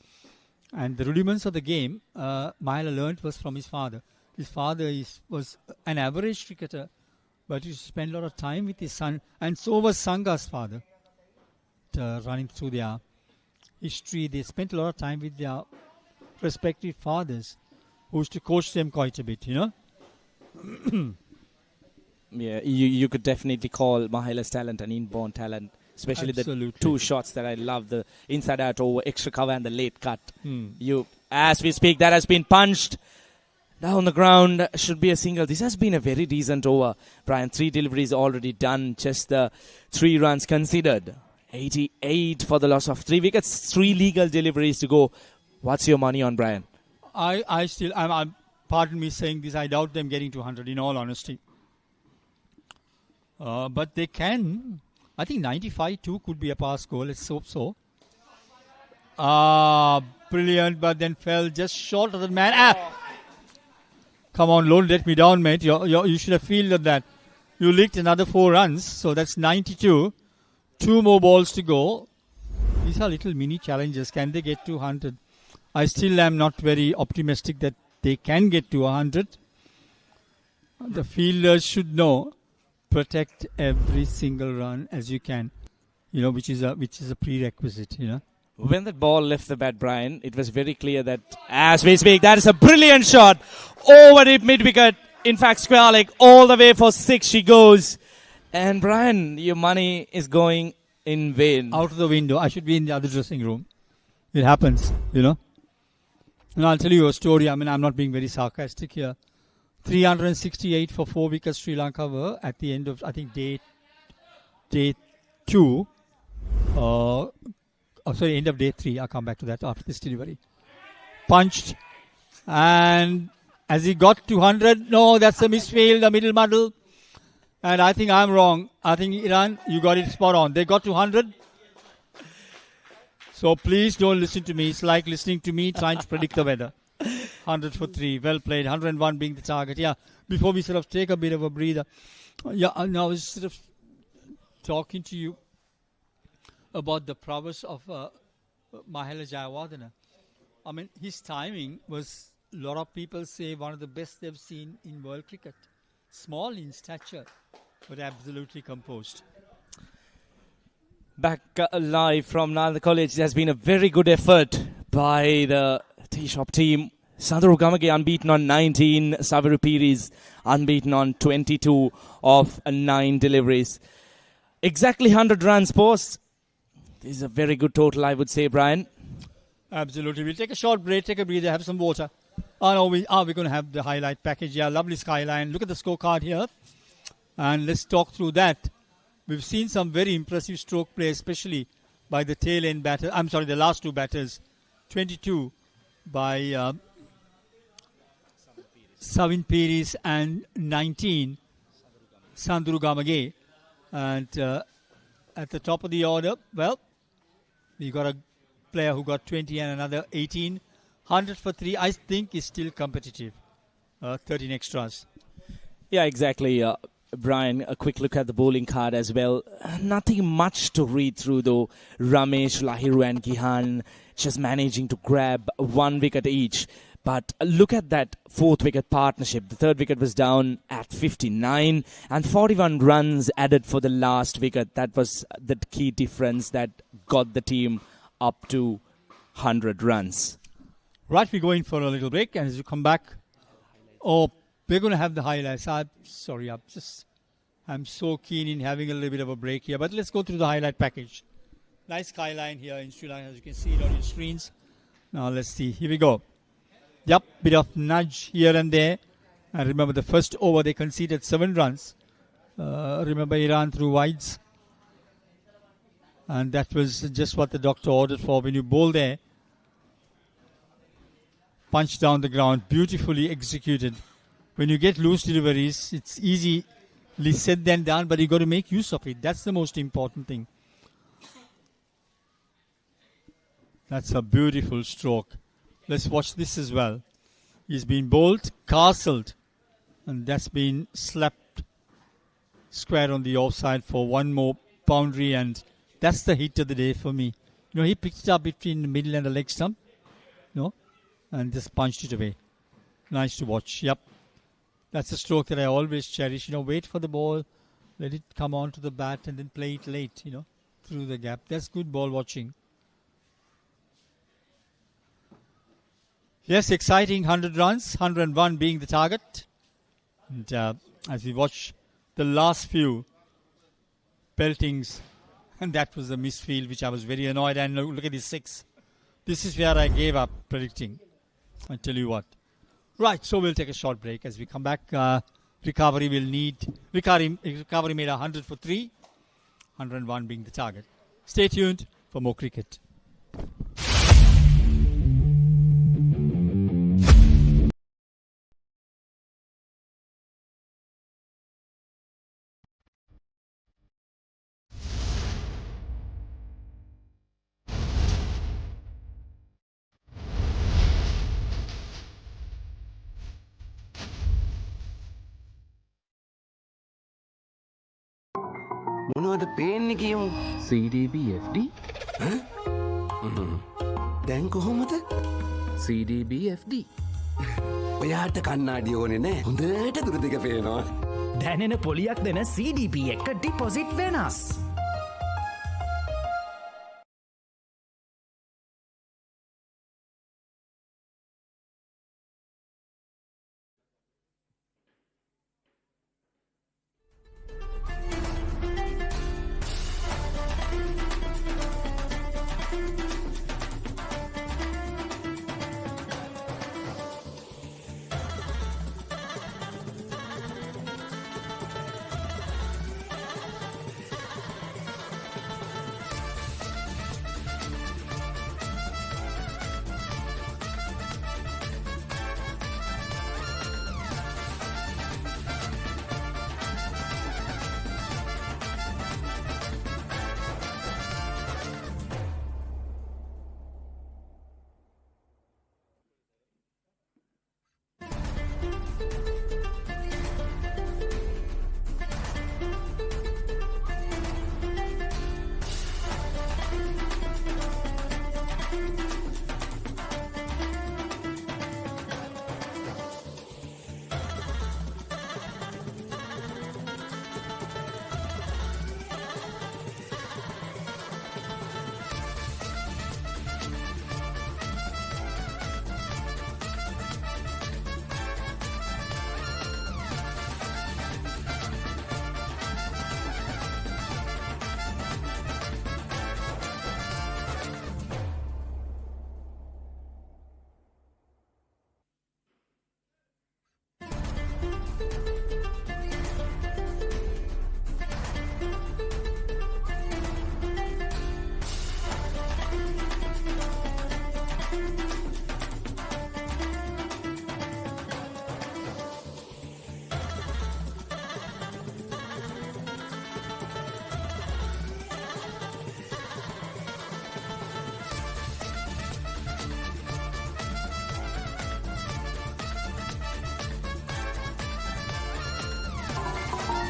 And the rudiments of the game, Mahela learnt was from his father. His father was an average cricketer, but he spent a lot of time with his son. And so was Sanga's father, running through their history. They spent a lot of time with their respective fathers, who used to coach them quite a bit, you know. Yeah, you could definitely call Mahela's talent an inborn talent. Especially Absolutely. The two shots that I love, the inside out over extra cover and the late cut. As we speak, that has been punched down the ground. Should be a single. This has been a very decent over, Brian. 3 deliveries already done. Just 3 runs considered. 88 for the loss of 3 wickets. 3 legal deliveries to go. What's your money on, Brian? I'm pardon me saying this, I doubt them getting to 100 in all honesty. But they can. I think 95 too could be a pass goal. Let's hope so. Brilliant, but then fell just short of the man. Come on, don't let me down, mate. You should have fielded that. You leaked another 4 runs, so that's 92. 2 more balls to go. These are little mini challenges. Can they get to 100? I still am not very optimistic that they can get to 100. The fielders should know. Protect every single run as you can, you know, which is a prerequisite, you know. When the ball left the bat, Brian, it was very clear that, as we speak, that is a brilliant shot over the mid-wicket. In fact, Sportylk all the way for 6 she goes. And Brian, your money is going in vain. Out of the window. I should be in the other dressing room. It happens, you know. And I'll tell you a story. I mean, I'm not being very sarcastic here. 368 for 4 wickets Sri Lanka were at the end of, I think, day 2. End of day 3. I'll come back to that after this delivery. Punched. And as he got to 100, no, that's a misfield, a middle muddle. And I think I'm wrong. I think Iran, you got it spot on. They got to 100. So please don't listen to me. It's like listening to me trying to predict the weather. 100 for 3. Well played. 101 being the target. Yeah. Before we sort of take a bit of a breather. Yeah. Now I was sort of talking to you about the prowess of Mahela Jayawardene. I mean, his timing was, a lot of people say, one of the best they've seen in world cricket. Small in stature, but absolutely composed. Back live from Nalanda College. It has been a very good effort by the T-Shop team. Sandro Gamage unbeaten on 19. Saveru Pires unbeaten on 22 of 9 deliveries. Exactly 100 runs post. This is a very good total, I would say, Brian. Absolutely. We'll take a short break, take a breather, have some water. We're going to have the highlight package. Yeah, lovely skyline. Look at the scorecard here. And let's talk through that. We've seen some very impressive stroke play, especially by the tail end batter. I'm sorry, the last 2 batters. 22 by Savin Pires and 19 Sandro Gamage. And at the top of the order, well, we got a player who got 20 and another 18. 100 for 3, I think, is still competitive. 13 extras. Yeah, exactly. Brian, a quick look at the bowling card as well. Nothing much to read through, though. Ramesh, Lahiru and Gihan just managing to grab 1 wicket each. But look at that 4th wicket partnership. The 3rd wicket was down at 59 and 41 runs added for the last wicket. That was the key difference that got the team up to 100 runs. Right, we're going for a little break, and as you come back, we're going to have the highlights. I'm so keen in having a little bit of a break here, but let's go through the highlight package. Nice skyline here in Sri Lanka, as you can see it on your screens. Now let's see. Here we go. Yep, bit of nudge here and there. And remember the first over they conceded 7 runs. Remember Iran threw wides. And that was just what the doctor ordered for. When you bowl there, punch down the ground, beautifully executed. When you get loose deliveries, it's easily said then done, but you got to make use of it. That's the most important thing. That's a beautiful stroke. Let's watch this as well. He's been bowled, castled, and that's been slapped square on the offside for one more boundary, and that's the hit of the day for me. He picked it up between the middle and the leg stump, and just punched it away. Nice to watch. Yep. That's a stroke that I always cherish. Wait for the ball, let it come onto the bat, and then play it late, through the gap. That's good ball watching. Yes, exciting 100 runs, 101 being the target. And as we watch the last few peltings, and that was the misfield, which I was very annoyed. And look at this 6. This is where I gave up predicting. I tell you what. Right, so we'll take a short break. As we come back, recovery made 100 for 3, 101 being the target. Stay tuned for more cricket. මොනවද පේන්නේ කියමු CDBFD දැන් කොහොමද CDBFD ඔයාට කන්නාඩි ඕනේ නෑ හොඳට දුර දිග පේනවා දැනෙන පොලියක් දෙන CDB එක ඩිපොසිට් වෙනස්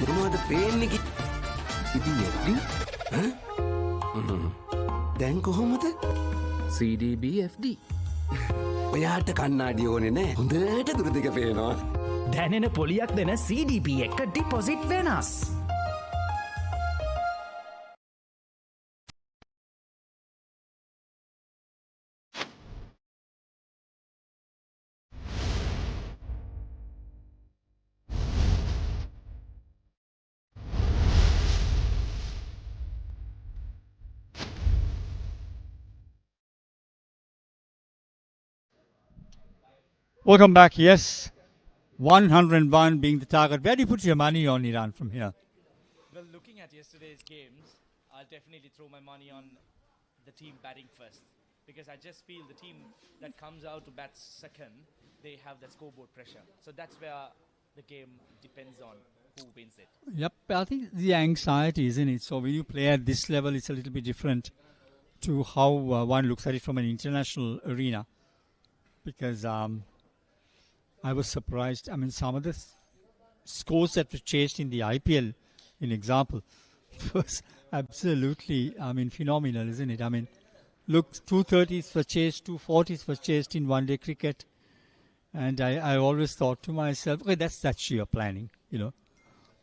මොනවද පේන්නේ CDBFD දැන් කොහොමද CDBFD ඔයාට කන්නාඩි ඕනේ නෑ හොඳට දුර දිග පේනවා දැනෙන පොලියක් දෙන CDB එක ඩිපොසිට් වෙනස් Welcome back. Yes, 101 being the target. Where do you put your money on Iran from here? Well, looking at yesterday's games, I'll definitely throw my money on the team batting first. Because I just feel the team that comes out to bat second, they have that scoreboard pressure. So that's where the game depends on who wins it. Yep, I think the anxiety, isn't it? So when you play at this level, it's a little bit different to how one looks at it from an international arena. Because I was surprised. I mean, some of the scores that were chased in the IPL, in example, was absolutely, phenomenal, isn't it? I mean, look, 230s were chased, 240s were chased in one-day cricket. And I always thought to myself, okay, that's sheer planning,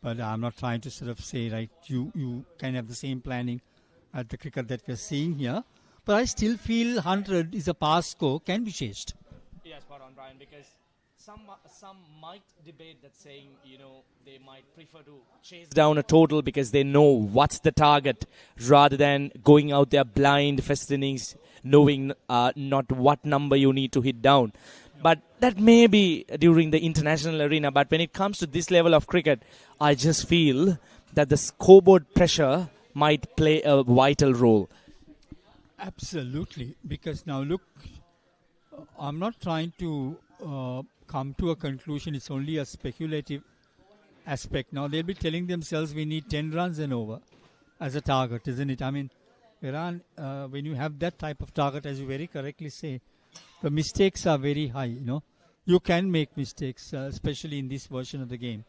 But I'm not trying to sort of say, right, you can have the same planning at the cricket that we're seeing here. But I still feel 100 is a pass score, can be chased. Yeah, spot on, Brian, because some might debate that saying, they might prefer to chase down a total because they know what's the target rather than going out there blind, first innings, knowing not what number you need to hit down. But that may be during the international arena. But when it comes to this level of cricket, I just feel that the scoreboard pressure might play a vital role. Absolutely. Because now, look, I'm not trying to come to a conclusion. It's only a speculative aspect. Now, they'll be telling themselves we need 10 runs and over as a target, isn't it? I mean, Iran, when you have that type of target, as you very correctly say, the mistakes are very high, You can make mistakes, especially in this version of the game.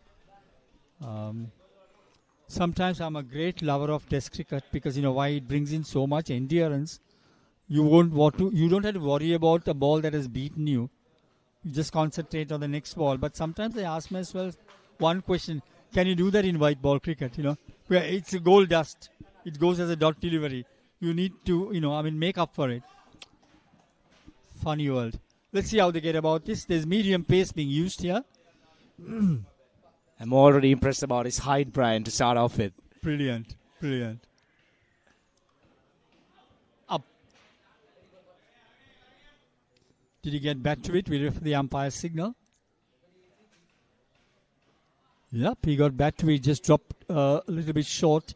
Sometimes I'm a great lover of Test cricket because, why it brings in so much endurance. You don't have to worry about a ball that has beaten you. You just concentrate on the next ball. But sometimes I ask myself one question, can you do that in white ball cricket, Where it's a goal dust. It goes as a dot delivery. You need to, make up for it. Funny world. Let's see how they get about this. There's medium pace being used here. I'm already impressed about his height, Brian, to start off with. Brilliant. Up. Did he get back to it? Waited for the umpire's signal. Yep, he got back to it. Just dropped a little bit short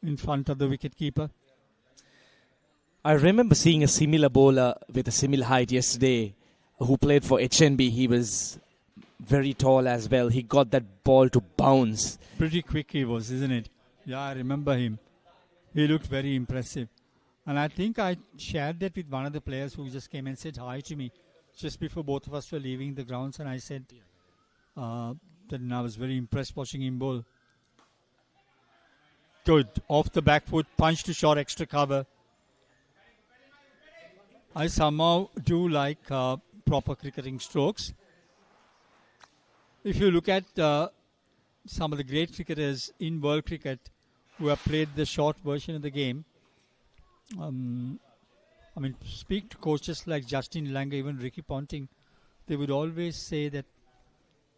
in front of the wicket keeper. I remember seeing a similar bowler with a similar height yesterday who played for HNB. He was very tall as well. He got that ball to bounce. Pretty quick he was, isn't it? Yeah, I remember him. He looked very impressive. And I think I shared that with one of the players who just came and said hi to me just before both of us were leaving the grounds. And I said that I was very impressed watching him bowl. Good. Off the back foot, punch to short, extra cover. I somehow do like proper cricketing strokes. If you look at some of the great cricketers in world cricket who have played the short version of the game, speak to coaches like Justin Langer, even Ricky Ponting, they would always say that,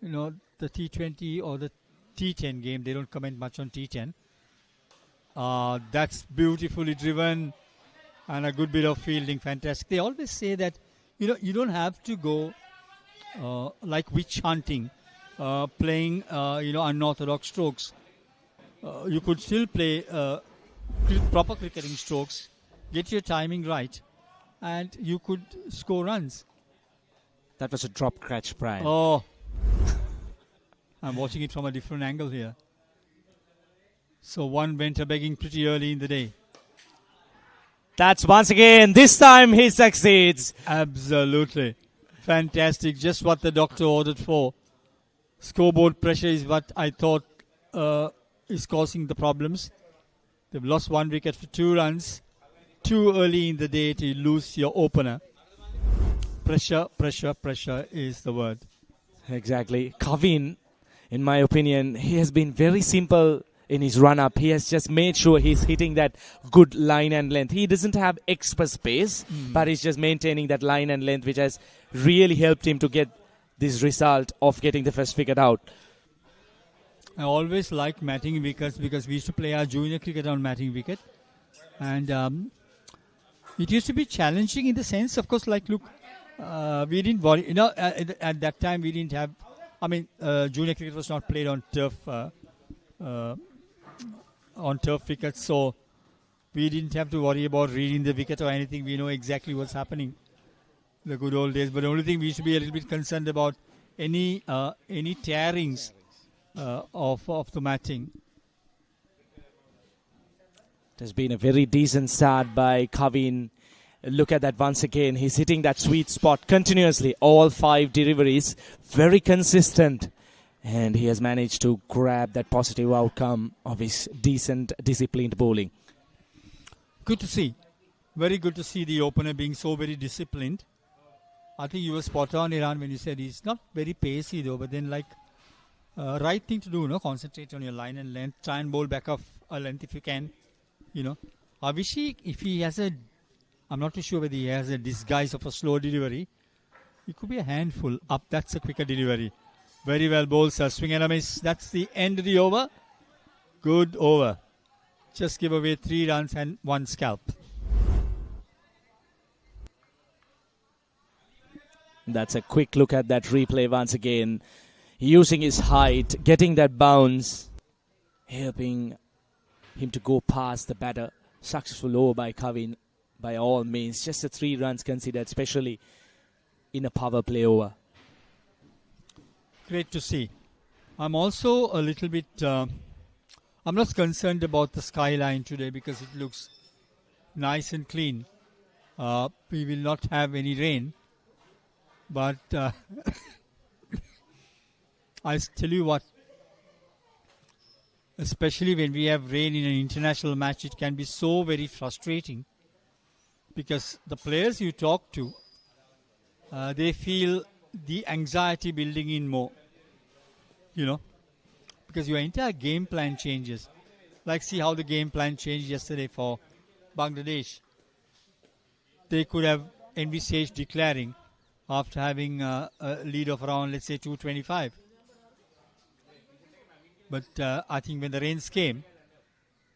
the T20 or the T10 game, they don't comment much on T10. That's beautifully driven. And a good bit of fielding, fantastic. They always say that, you don't have to go like witch hunting, playing, unorthodox strokes. You could still play proper cricketing strokes, get your timing right, and you could score runs. That was a drop catch, Brian. Oh, I'm watching it from a different angle here. So one went a-begging pretty early in the day. That's once again, this time he succeeds. Absolutely. Fantastic. Just what the doctor ordered for. Scoreboard pressure is what I thought is causing the problems. They've lost one wicket for 2 runs. Too early in the day to lose your opener. Pressure is the word. Exactly. Kavin, in my opinion, he has been very simple in his run-up. He has just made sure he's hitting that good line and length. He doesn't have express pace, but he's just maintaining that line and length, which has really helped him to get this result of getting the first wicket out. I always liked matting wickets because we used to play our junior cricket on matting wicket. And it used to be challenging in the sense, of course, like, look, We didn't worry. At that time we didn't have. I mean, junior cricket was not played on turf wickets, so we didn't have to worry about reading the wicket or anything. We know exactly what's happening. The good old days. But the only thing we should be a little bit concerned about any tearings of the matting. It has been a very decent start by Kavin. Look at that once again. He's hitting that sweet spot continuously. All 5 deliveries. Very consistent. And he has managed to grab that positive outcome of his decent, disciplined bowling. Good to see. Very good to see the opener being so very disciplined. I think you were spot on, Iran, when you said he's not very pacey though, but then right thing to do, concentrate on your line and length. Try and bowl back off a length if you can, I wish if he has I'm not too sure whether he has a disguise of a slow delivery. It could be a handful up. That's a quicker delivery. Very well bowled, sir. Swing and a miss. That's the end of the over. Good over. Just give away 3 runs and 1 scalp. That's a quick look at that replay once again. Using his height, getting that bounce, helping him to go past the batter. Successful over by Kavin by all means. Just the 3 runs considered, especially in a power play over. Great to see. I'm also a little bit... I'm not concerned about the skyline today because it looks nice and clean. We will not have any rain. But I tell you what, especially when we have rain in an international match, it can be so very frustrating because the players you talk to, they feel the anxiety building in more, because your entire game plan changes. Like see how the game plan changed yesterday for Bangladesh. They could have envisaged declaring after having a lead of around, let's say, 225. But I think when the rains came,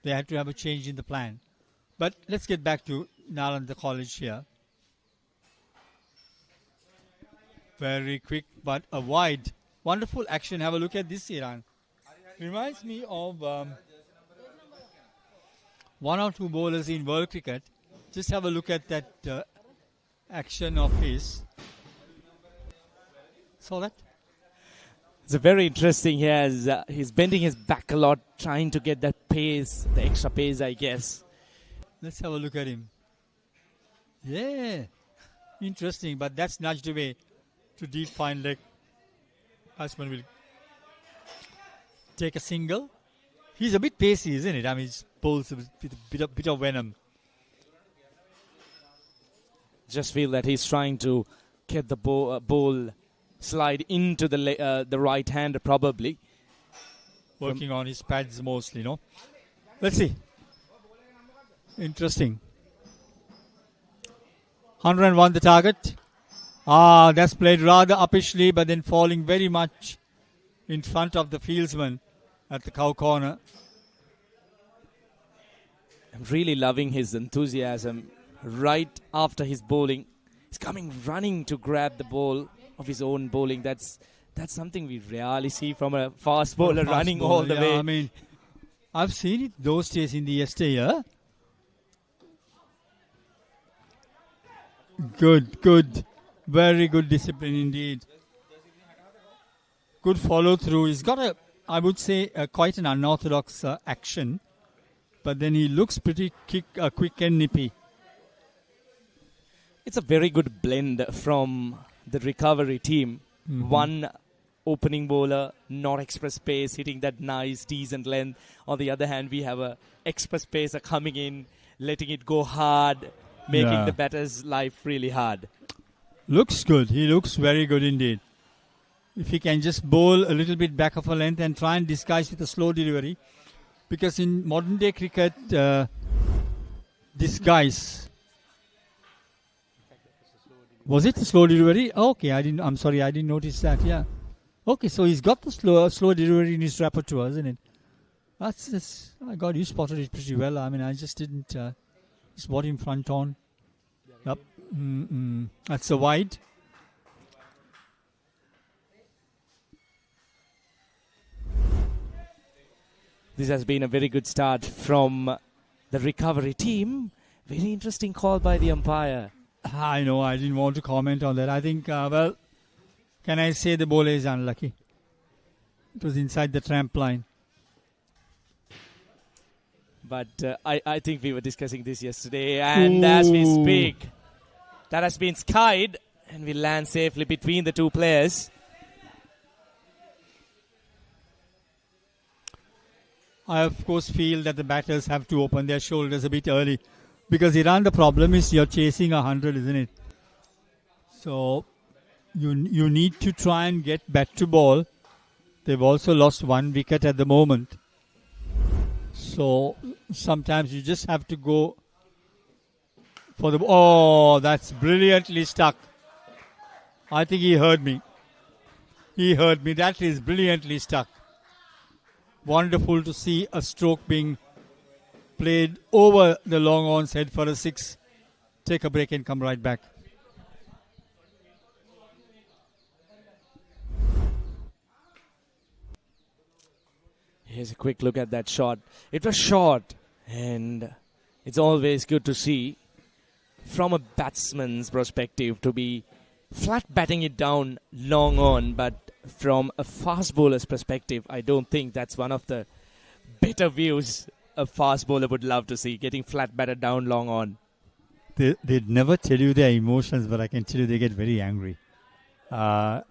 they had to have a change in the plan. But let's get back to Nalanda College here. Very quick, but a wide. Wonderful action. Have a look at this, Iran. Reminds me of 1 or 2 bowlers in world cricket. Just have a look at that action of his. Saw that? It's very interesting. He's bending his back a lot, trying to get that pace, the extra pace, I guess. Let's have a look at him. Yeah. Interesting, but that's nudged away to deep fine leg. Batsman will take a single. He's a bit pacey, isn't it? I mean, he pulls with a bit of venom. Just feel that he's trying to get the ball slide into the right hand, probably. Working on his pads mostly, Let's see. Interesting. 101 the target. That's played rather uppishly, but then falling very much in front of the fieldsman at the cow corner. I'm really loving his enthusiasm. Right after his bowling, he's coming running to grab the ball of his own bowling. That's something we rarely see from a fast bowler running all the way. I mean, I've seen it those days in the yesteryear. Good. Very good discipline indeed. Good follow through. He's got I would say, quite an unorthodox action. But then he looks pretty quick and nippy. It's a very good blend from the recovery team. Mm-hmm. One opening bowler, not express pace, hitting that nice, decent length. On the other hand, we have a express pacer coming in, letting it go hard, making the batter's life really hard. Looks good. He looks very good indeed. If he can just bowl a little bit back of a length and try and disguise with a slow delivery. Because in modern day cricket, disguise... Was it a slow delivery? Okay, I'm sorry, I didn't notice that. Yeah. Okay, so he's got the slow delivery in his repertoire, isn't it? That's God, you spotted it pretty well. I mean, I just didn't. Just bought him front on. Yep. That's a wide. This has been a very good start from the recovery team. Very interesting call by the umpire. I know, I didn't want to comment on that. I think, well, can I say the bowler is unlucky? It was inside the tramp line. But I think we were discussing this yesterday, and as we speak, that has been skied, and we land safely between the two players. I, of course, feel that the batters have to open their shoulders a bit early. Because Iran, the problem is you're chasing 100, isn't it? So you need to try and get bat to ball. They've also lost 1 wicket at the moment. So sometimes you just have to go for the... Oh, that's brilliantly stuck. I think he heard me. He heard me. That is brilliantly stuck. Wonderful to see a stroke being played over the long on's head for a 6. Take a break and come right back. Here's a quick look at that shot. It was short, and it's always good to see from a batsman's perspective to be flat batting it down long on, but from a fast bowler's perspective, I don't think that's one of the better views a fast bowler would love to see, getting flat batted down long on. They'd never tell you their emotions, but I can tell you they get very angry. I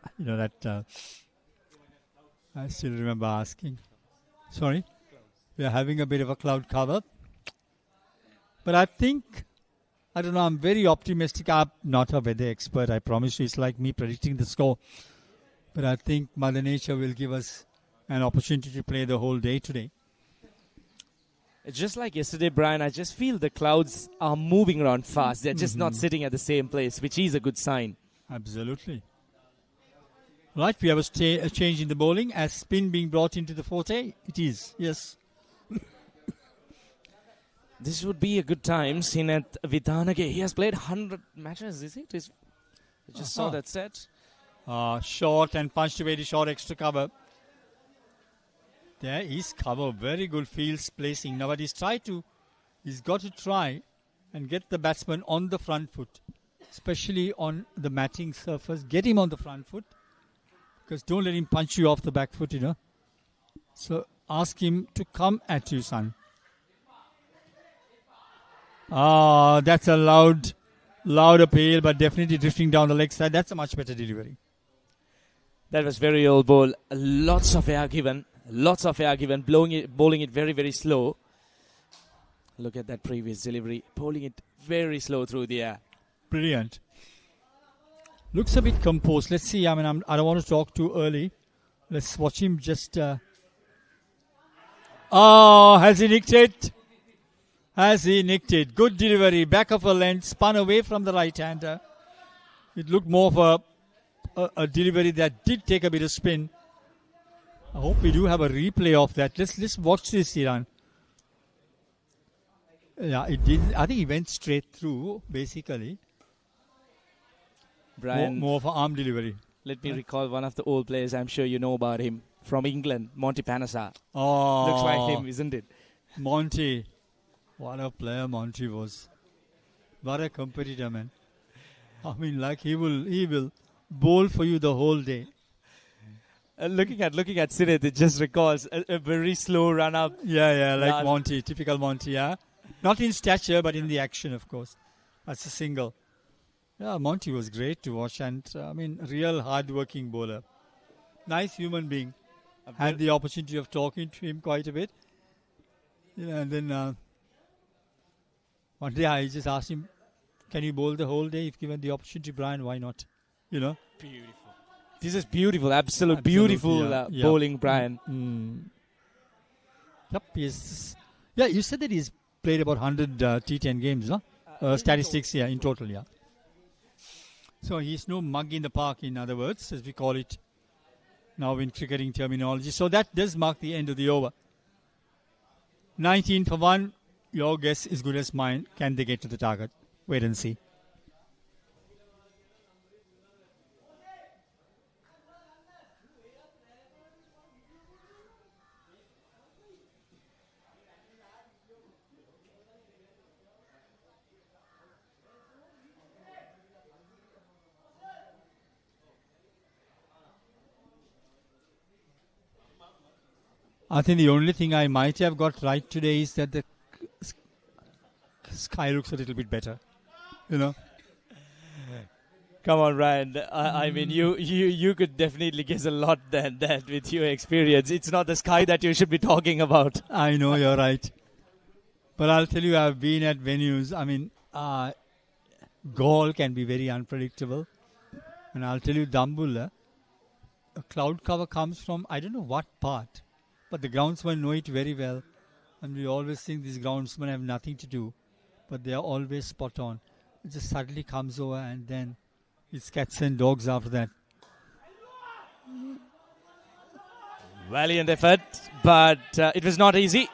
still remember asking. Sorry? We are having a bit of a cloud cover. But I think, I don't know, I'm very optimistic. I'm not a weather expert, I promise you. It's like me predicting the score. But I think Mother Nature will give us an opportunity to play the whole day today. It's just like yesterday, Brian, I just feel the clouds are moving around fast. They're just not sitting at the same place, which is a good sign. Absolutely. Right, we have a change in the bowling as spin being brought into the forte. It is, yes. This would be a good time, seen at Vidanage. He has played 100 matches, is it? I just saw that set. Short and punched away the short extra cover. There is cover. Very good fields placing. Now, but he's got to try and get the batsman on the front foot, especially on the matting surface. Get him on the front foot, because don't let him punch you off the back foot, So ask him to come at you, son. That's a loud appeal, but definitely drifting down the leg side. That's a much better delivery. That was very old ball. Lots of air given, bowling it very, very slow. Look at that previous delivery, bowling it very slow through the air. Brilliant. Looks a bit composed. Let's see. I don't want to talk too early. Let's watch him just... has he nicked it? Has he nicked it? Good delivery. Back of a length. Spun away from the right-hander. It looked more of a delivery that did take a bit of spin. I hope we do have a replay of that. Let's watch this, Iran. Yeah, it did. I think he went straight through, basically. Brian, more of an arm delivery. Let me recall one of the old players. I'm sure you know about him. From England, Monty Panasa. Oh, looks like him, isn't it? Monty. What a player Monty was. What a competitor, man. I mean, like he will bowl for you the whole day. Looking at Siddharth, it just recalls a very slow run up. Yeah, like Monty, typical Monty, yeah. Not in stature, but in the action, of course. That's a single. Yeah, Monty was great to watch, and real hard-working bowler. Nice human being. Had the opportunity of talking to him quite a bit. And then one day I just asked him, can you bowl the whole day if given the opportunity, Brian? Why not? Beautiful. This is beautiful. Absolute beautiful bowling, Brian. Yep. Yes. Yeah, you said that he's played about 100 T10 games, no? Statistics, in total, yeah. So he's no mug in the park, in other words, as we call it now in cricketing terminology. So that does mark the end of the over. 19 for 1. Your guess is good as mine. Can they get to the target? Wait and see. I think the only thing I might have got right today is that the sky looks a little bit better. You know. Come on, Ryan. I mean, you could definitely guess a lot than that with your experience. It's not the sky that you should be talking about. I know you're right. But I'll tell you, I've been at venues. I mean, Gaul can be very unpredictable. And I'll tell you, Dambulla, a cloud cover comes from, I don't know what part, but the groundsmen know it very well. And we always think these groundsmen have nothing to do, but they are always spot on. It just suddenly comes over and then it's cats and dogs after that. Valiant effort, but it was not easy.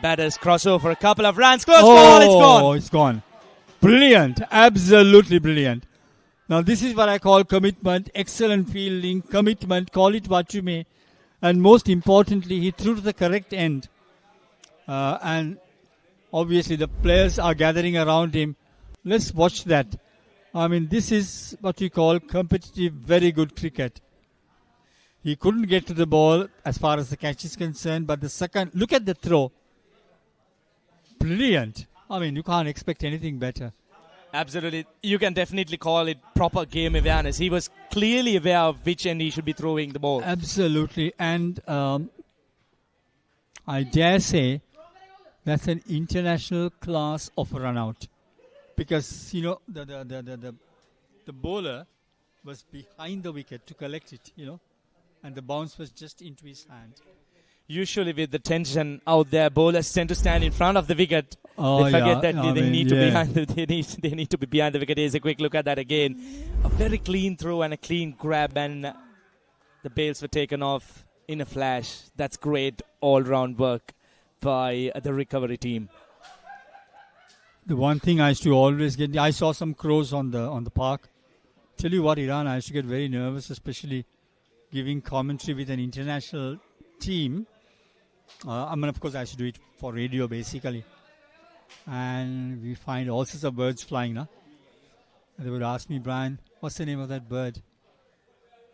Batters cross over for a couple of runs. Close ball, it's gone. Oh, it's gone. Brilliant. Absolutely brilliant. Now, this is what I call commitment, excellent fielding, commitment, call it what you may. And most importantly, he threw to the correct end. And obviously, the players are gathering around him. Let's watch that. I mean, this is what we call competitive, very good cricket. He couldn't get to the ball as far as the catch is concerned, but the second, look at the throw. Brilliant. I mean, you can't expect anything better. Absolutely. You can definitely call it proper game awareness. He was clearly aware of which end he should be throwing the ball. Absolutely. And I dare say that's an international class of run out. Because, you know, the bowler was behind the wicket to collect it, you know, and the bounce was just into his hand. Usually with the tension out there, bowlers tend to stand in front of the wicket. Oh, they forget that I they mean, need to be behind they need to be behind the wicket. Here's a quick look at that again. A very clean throw and a clean grab, and the bails were taken off in a flash. That's great all-round work by the recovery team. The one thing I used to always get, I saw some crows on the park. Tell you what, Iran, I used to get very nervous, especially giving commentary with an international team. I mean, of course, I used to do it for radio, basically. And we find all sorts of birds flying, now. They would ask me, Brian, what's the name of that bird?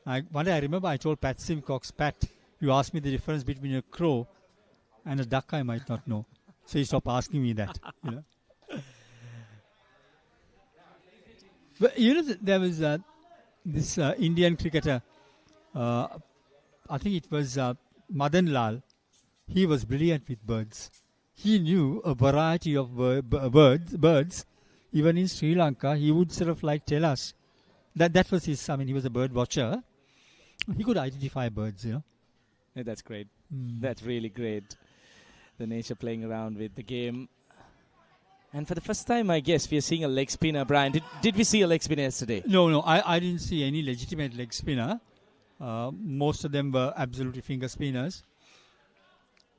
One day I remember I told Pat Simcox, Pat, you asked me the difference between a crow and a duck, I might not know. So he stopped asking me that, you know. But you know, there was this Indian cricketer, I think it was Madan Lal. He was brilliant with birds. He knew a variety of birds. Even in Sri Lanka, he would sort of like tell us. That was his, I mean, he was a bird watcher. He could identify birds, you know. Yeah, that's great. That's really great. The nature playing around with the game. And for the first time, I guess, we are seeing a leg spinner, Brian. Did we see a leg spinner yesterday? No, I didn't see any legitimate leg spinner. Most of them were absolutely finger spinners.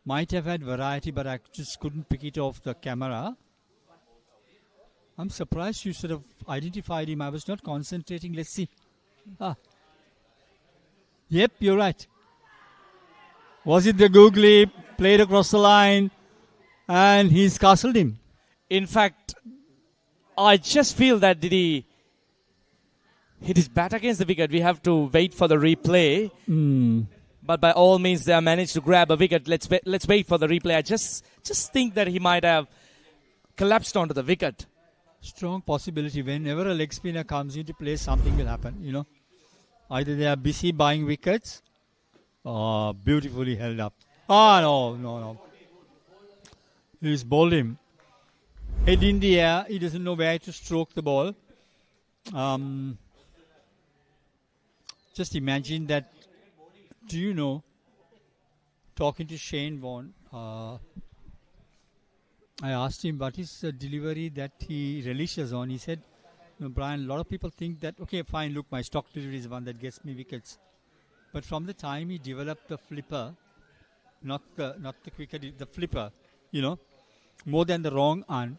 Might have had variety, but I just couldn't pick it off the camera. I'm surprised you sort of identified him. I was not concentrating. Let's see. Yep, you're right. Was it the googly, played across the line, and he's castled him? In fact, I just feel that did he hit his bat against the wicket? We have to wait for the replay. But by all means, they have managed to grab a wicket. Let's wait for the replay. I just think that he might have collapsed onto the wicket. Strong possibility. Whenever a leg spinner comes into play, something will happen, you know. Either they are busy buying wickets or beautifully held up. No. He's bowled him. Head in the air. He doesn't know where to stroke the ball. Just imagine that. Do you know, talking to Shane Warne, I asked him what is the delivery that he relishes on. He said, Brian, a lot of people think that, okay, fine, look, my stock delivery is the one that gets me wickets. But from the time he developed the flipper, not the quicker, the flipper, you know, more than the wrong arm,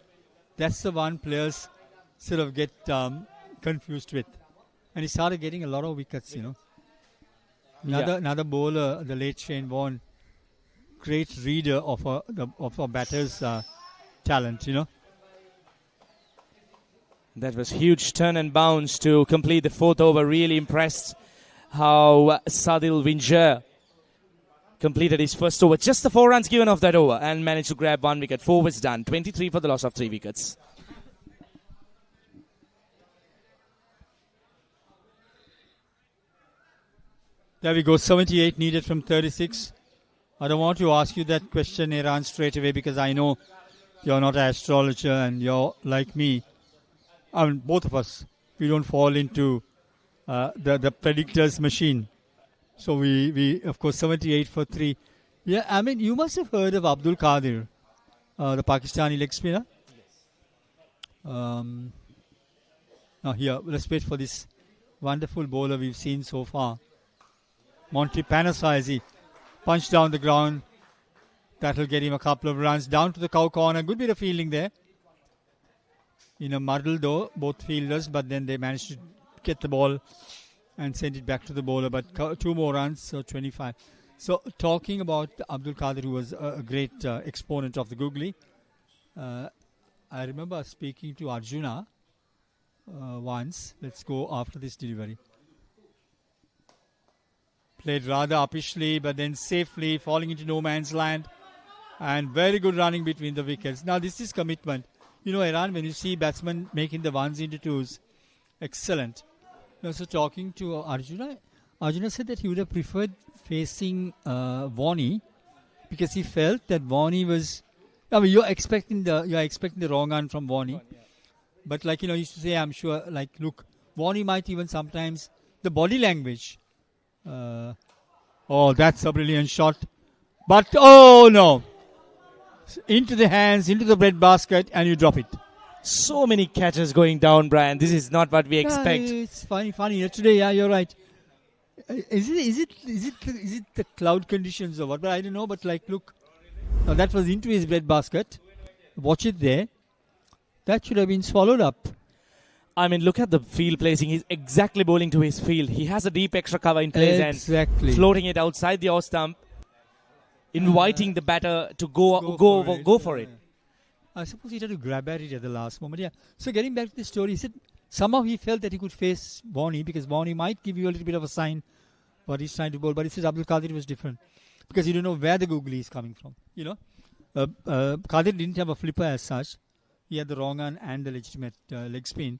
that's the one players sort of get confused with. And he started getting a lot of wickets, you know. Another bowler, the late Shane Warne, great reader of a batter's talent, you know. That was huge turn and bounce to complete the fourth over. Really impressed how Sadil Winjer completed his first over. Just the 4 runs given off that over and managed to grab 1 wicket. 4 was done. 23 for the loss of 3 wickets. There we go. 78 needed from 36. I don't want to ask you that question, Iran, straight away because I know you're not an astrologer and you're like me. I mean, both of us, we don't fall into the predictor's machine. So we of course, 78 for 3. Yeah, I mean, you must have heard of Abdul Qadir, the Pakistani leg spinner. Now here, let's wait for this wonderful bowler we've seen so far. Monty Panasai, as he punched down the ground. That'll get him a couple of runs. Down to the cow corner. Good bit of fielding there. In a muddle though, both fielders, but then they managed to get the ball and send it back to the bowler. But 2 more runs, so 25. So talking about Abdul Qadir, who was a great exponent of the googly. I remember speaking to Arjuna once. Let's go after this delivery. Played rather uppishly, but then safely, falling into no man's land. And very good running between the wickets. Now, this is commitment. You know, Iran, when you see batsmen making the 1s into 2s, excellent. So talking to Arjuna said that he would have preferred facing Warney because he felt that Warney was... I mean, you're expecting the wrong one from Warney. But like, you know, he used to say, I'm sure, like, look, Warney might even sometimes... The body language... oh, that's a brilliant shot. But, oh no. Into the hands, into the breadbasket, and you drop it. So many catches going down, Brian. This is not what we expect. It's funny. Yesterday, yeah, you're right. Is it the cloud conditions or what? But I don't know. But like, look, now that was into his breadbasket. Watch it there. That should have been swallowed up. I mean, look at the field placing. He's exactly bowling to his field. He has a deep extra cover in place and floating it outside the off stump, inviting the batter to go for it. I suppose he had to grab at it at the last moment. Yeah. So getting back to the story, he said somehow he felt that he could face Warney because Warney might give you a little bit of a sign what he's trying to bowl. But he says Abdul Qadir was different because you don't know where the googly is coming from. You know, Qadir didn't have a flipper as such. He had the wrong one and the legitimate leg spin.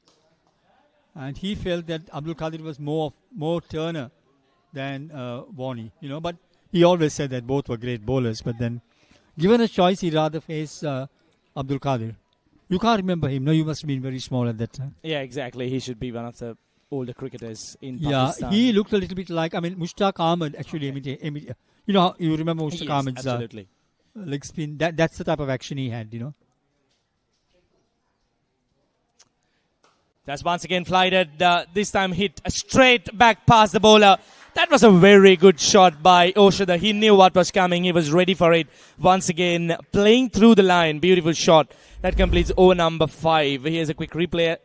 And he felt that Abdul Qadir was more turner than Warney. You know, but he always said that both were great bowlers. But then, given a choice, he'd rather face Abdul Qadir. You can't remember him. No, you must have been very small at that time. Yeah, exactly. He should be one of the older cricketers in Pakistan. Yeah, he looked a little bit like, I mean, Mushtaq Ahmed actually. You know, you remember Mushtaq Ahmed's leg spin. That's the type of action he had, you know. That's once again flighted. This time hit straight back past the bowler. That was a very good shot by Oshada. He knew what was coming. He was ready for it. Once again, playing through the line. Beautiful shot. That completes over number 5. Here's a quick replay.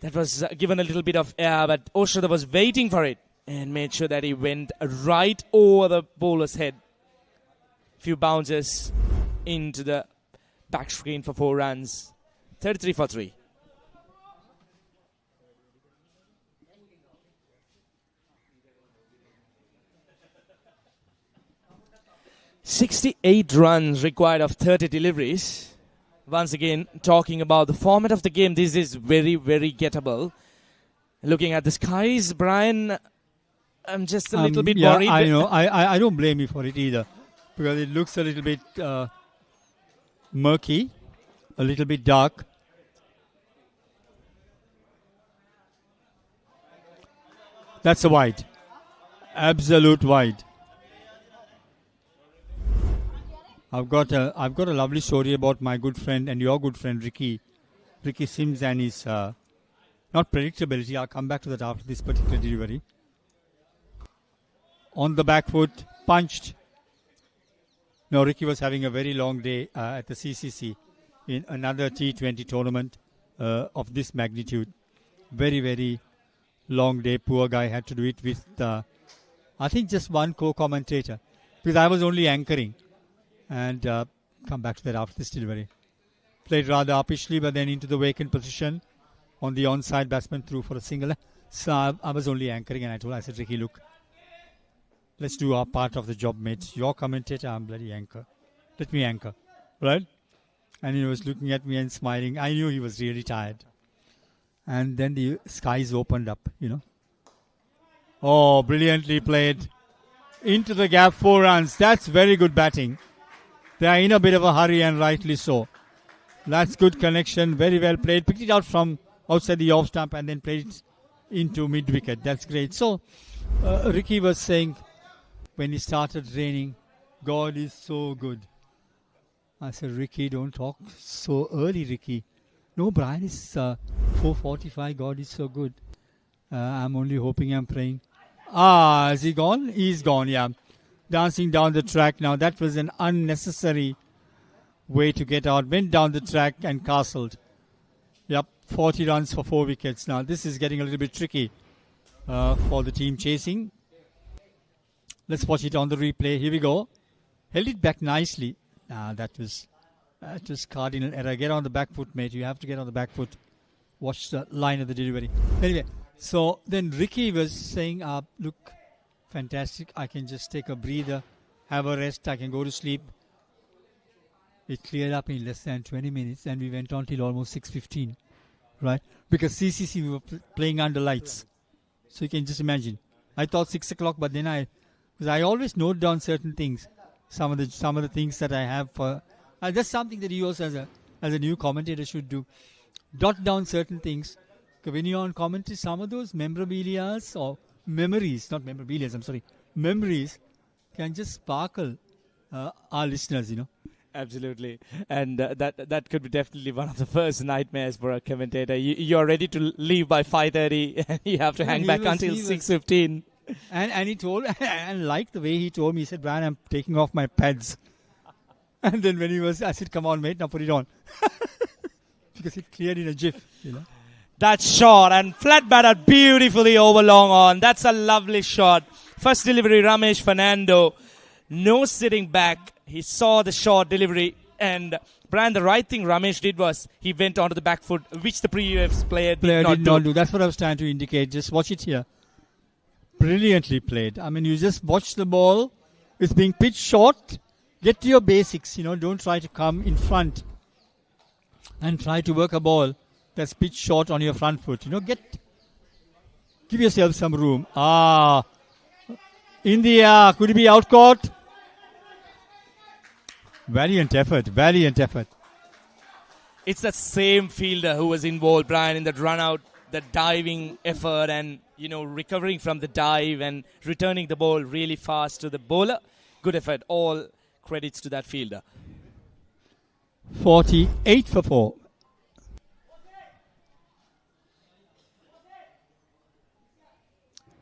That was given a little bit of air, but Oshada was waiting for it and made sure that he went right over the bowler's head. Few bounces into the back screen for 4 runs. 33 for 3. "68 runs required of 30 deliveries." Once again, talking about the format of the game, this is very, very gettable. Looking at the skies, Brian, I'm just a little bit worried. I know. I don't blame you for it either. Because it looks a little bit murky, a little bit dark. That's a wide. Absolute wide. I've got a lovely story about my good friend and your good friend Ricky Sims and his not predictability. I'll come back to that after this particular delivery. On the back foot, punched. No, Ricky was having a very long day at the CCC in another T20 tournament of this magnitude. Very, very long day. Poor guy had to do it with, I think, just one co-commentator because I was only anchoring. And come back to that after this delivery. Played rather uppishly, but then into the vacant position on the onside batsman through for a single. So I was only anchoring, and I said, Ricky, look, let's do our part of the job, mate. You're commentator, I'm bloody anchor. Let me anchor, right? And he was looking at me and smiling. I knew he was really tired. And then the skies opened up, Oh, brilliantly played. Into the gap, 4 runs. That's very good batting. They are in a bit of a hurry, and rightly so. That's good connection. Very well played. Picked it out from outside the off stump and then played it into mid-wicket. That's great. So, Ricky was saying when it started raining, God is so good. I said, Ricky, don't talk so early, Ricky. No, Brian, it's 4:45. God is so good. I'm only hoping, I'm praying. Is he gone? He's gone, yeah. Dancing down the track now. That was an unnecessary way to get out. Went down the track and castled. Yep, 40 runs for 4 wickets. Now, this is getting a little bit tricky for the team chasing. Let's watch it on the replay. Here we go. Held it back nicely. That was cardinal error. Get on the back foot, mate. You have to get on the back foot. Watch the line of the delivery. Anyway, so then Ricky was saying, look, fantastic. I can just take a breather, have a rest. I can go to sleep. It cleared up in less than 20 minutes and we went on till almost 6:15, right? Because CCC, we were playing under lights. So you can just imagine. I thought 6 o'clock, but then because I always note down certain things. Some of the things that I have for... that's something that you also as a new commentator should do. Jot down certain things. When you're on commentary, some of those memorabilias or memories, not memorabilias, I'm sorry, memories can just sparkle our listeners, Absolutely. And that could be definitely one of the first nightmares for a commentator. You're ready to leave by 5:30 and you have to hang back until 6:15. And he told, and like the way he told me, he said, Brian, I'm taking off my pads. And then when I said, come on, mate, now put it on. Because it cleared in a jiff, That shot and flat batted beautifully over long on. That's a lovely shot. First delivery, Ramesh Fernando. No sitting back. He saw the short delivery. And Brian, the right thing Ramesh did was he went onto the back foot, which the previous player did not do. That's what I was trying to indicate. Just watch it here. Brilliantly played. I mean, you just watch the ball. It's being pitched short. Get to your basics. Don't try to come in front and try to work a ball that's pitched short on your front foot. Give yourself some room. In the air. Could it be out caught? Valiant effort. It's the same fielder who was involved, Brian, in that run out, the diving effort and, recovering from the dive and returning the ball really fast to the bowler. Good effort. All credits to that fielder. 48 for 4.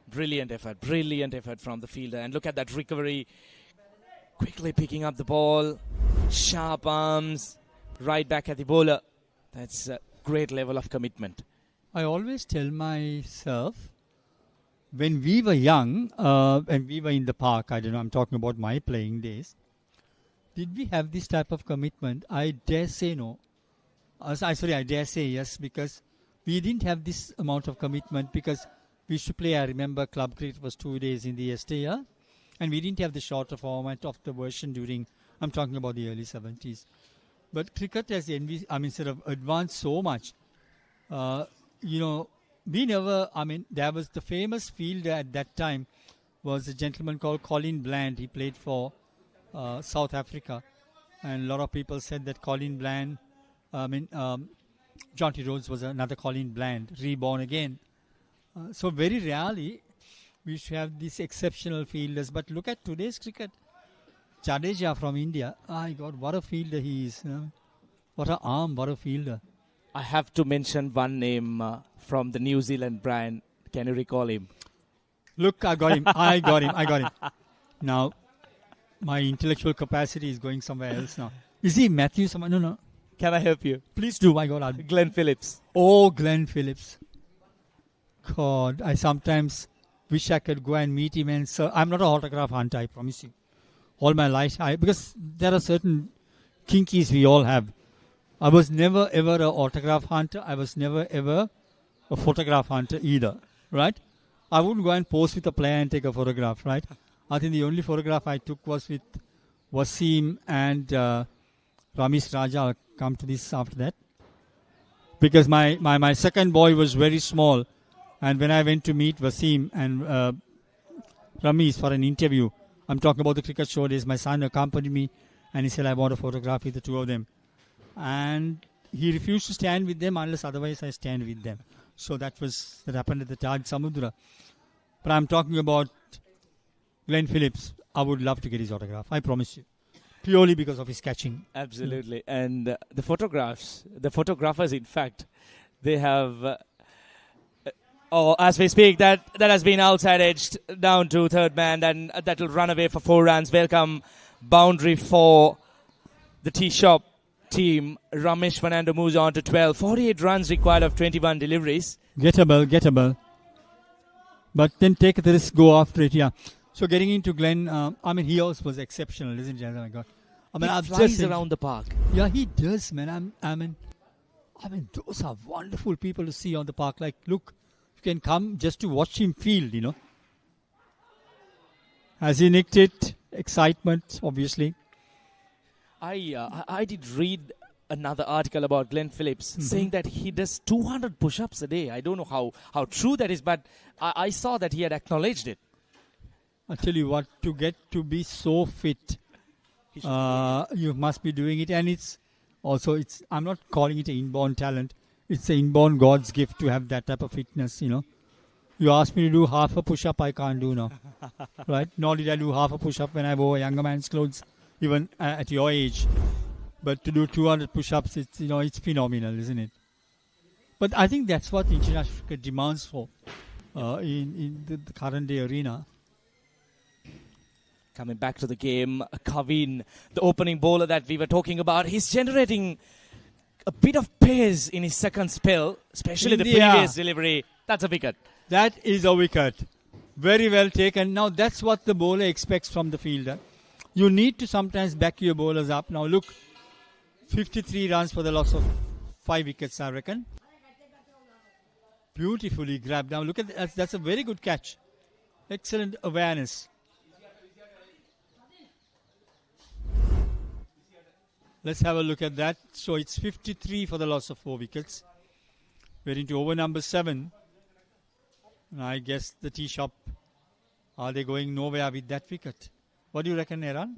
Brilliant effort from the fielder. And look at that recovery. Quickly picking up the ball. Sharp arms. Right back at the bowler. That's a great level of commitment. I always tell myself, when we were young, and we were in the park, I don't know, I'm talking about my playing days, did we have this type of commitment? I dare say no. I dare say yes, because we didn't have this amount of commitment because we used to play, I remember club cricket was 2 days in the STA, and we didn't have the shorter format of the version during, I'm talking about the early 70s. But cricket has sort of advanced so much. We never, there was the famous fielder at that time was a gentleman called Colin Bland. He played for South Africa. And a lot of people said that Colin Bland, John T. Rhodes was another Colin Bland, reborn again. So very rarely we used to have these exceptional fielders. But look at today's cricket. Jadeja from India. My God, what a fielder he is. What an arm, what a fielder. I have to mention one name from the New Zealand brand. Can you recall him? Look, I got him. Now, my intellectual capacity is going somewhere else now. Is he Matthew? No. Can I help you? Please do. My God. Glenn Phillips. Oh, Glenn Phillips. God, I sometimes wish I could go and meet him. And so I'm not an autograph hunter, I promise you. All my life, because there are certain kinkies we all have. I was never ever an autograph hunter. I was never ever a photograph hunter either, right? I wouldn't go and pose with a player and take a photograph, right? I think the only photograph I took was with Wasim and Ramesh Raja. I'll come to this after that. Because my second boy was very small. And when I went to meet Wasim and Ramesh for an interview, I'm talking about the cricket show days, my son accompanied me and he said, I want a photograph with the two of them. And he refused to stand with them unless otherwise I stand with them. So that happened at the Taj Samudra. But I'm talking about Glenn Phillips. I would love to get his autograph. I promise you. Purely because of his catching. Absolutely. And the photographers, in fact, they have, as we speak, that has been outside edged down to third man, and that will run away for 4 runs. Welcome boundary for the tee shop team. Ramesh Fernando moves on to 12. 48 runs required of 21 deliveries. Gettable. But then take the risk, go after it, yeah. So getting into Glenn, he also was exceptional, isn't he? Oh my God. He flies around the park. Yeah, he does, man. Those are wonderful people to see on the park. Like, look, you can come just to watch him field, you know. Has he nicked it? Excitement, obviously. I did read another article about Glenn Phillips saying that he does 200 push-ups a day. I don't know how true that is, but I saw that he had acknowledged it. I tell you what, to get to be so fit, you must be doing it. And I'm not calling it an inborn talent. It's an inborn God's gift to have that type of fitness, you know. You ask me to do half a push-up, I can't do now. Right? Nor did I do half a push-up when I wore younger man's clothes, even at your age. But to do 200 push-ups, it's phenomenal, isn't it? But I think that's what international cricket demands for in the current day arena. Coming back to the game, Kavin, the opening bowler that we were talking about, he's generating a bit of pace in his second spell, especially the previous delivery. That's a wicket. That is a wicket. Very well taken. Now, that's what the bowler expects from the fielder. You need to sometimes back your bowlers up. Now, look, 53 runs for the loss of 5 wickets, I reckon. Beautifully grabbed. Now, look at that. That's a very good catch. Excellent awareness. Let's have a look at that. So it's 53 for the loss of 4 wickets. We're into over number 7. And I guess the tee shop, are they going nowhere with that wicket? What do you reckon, Eran?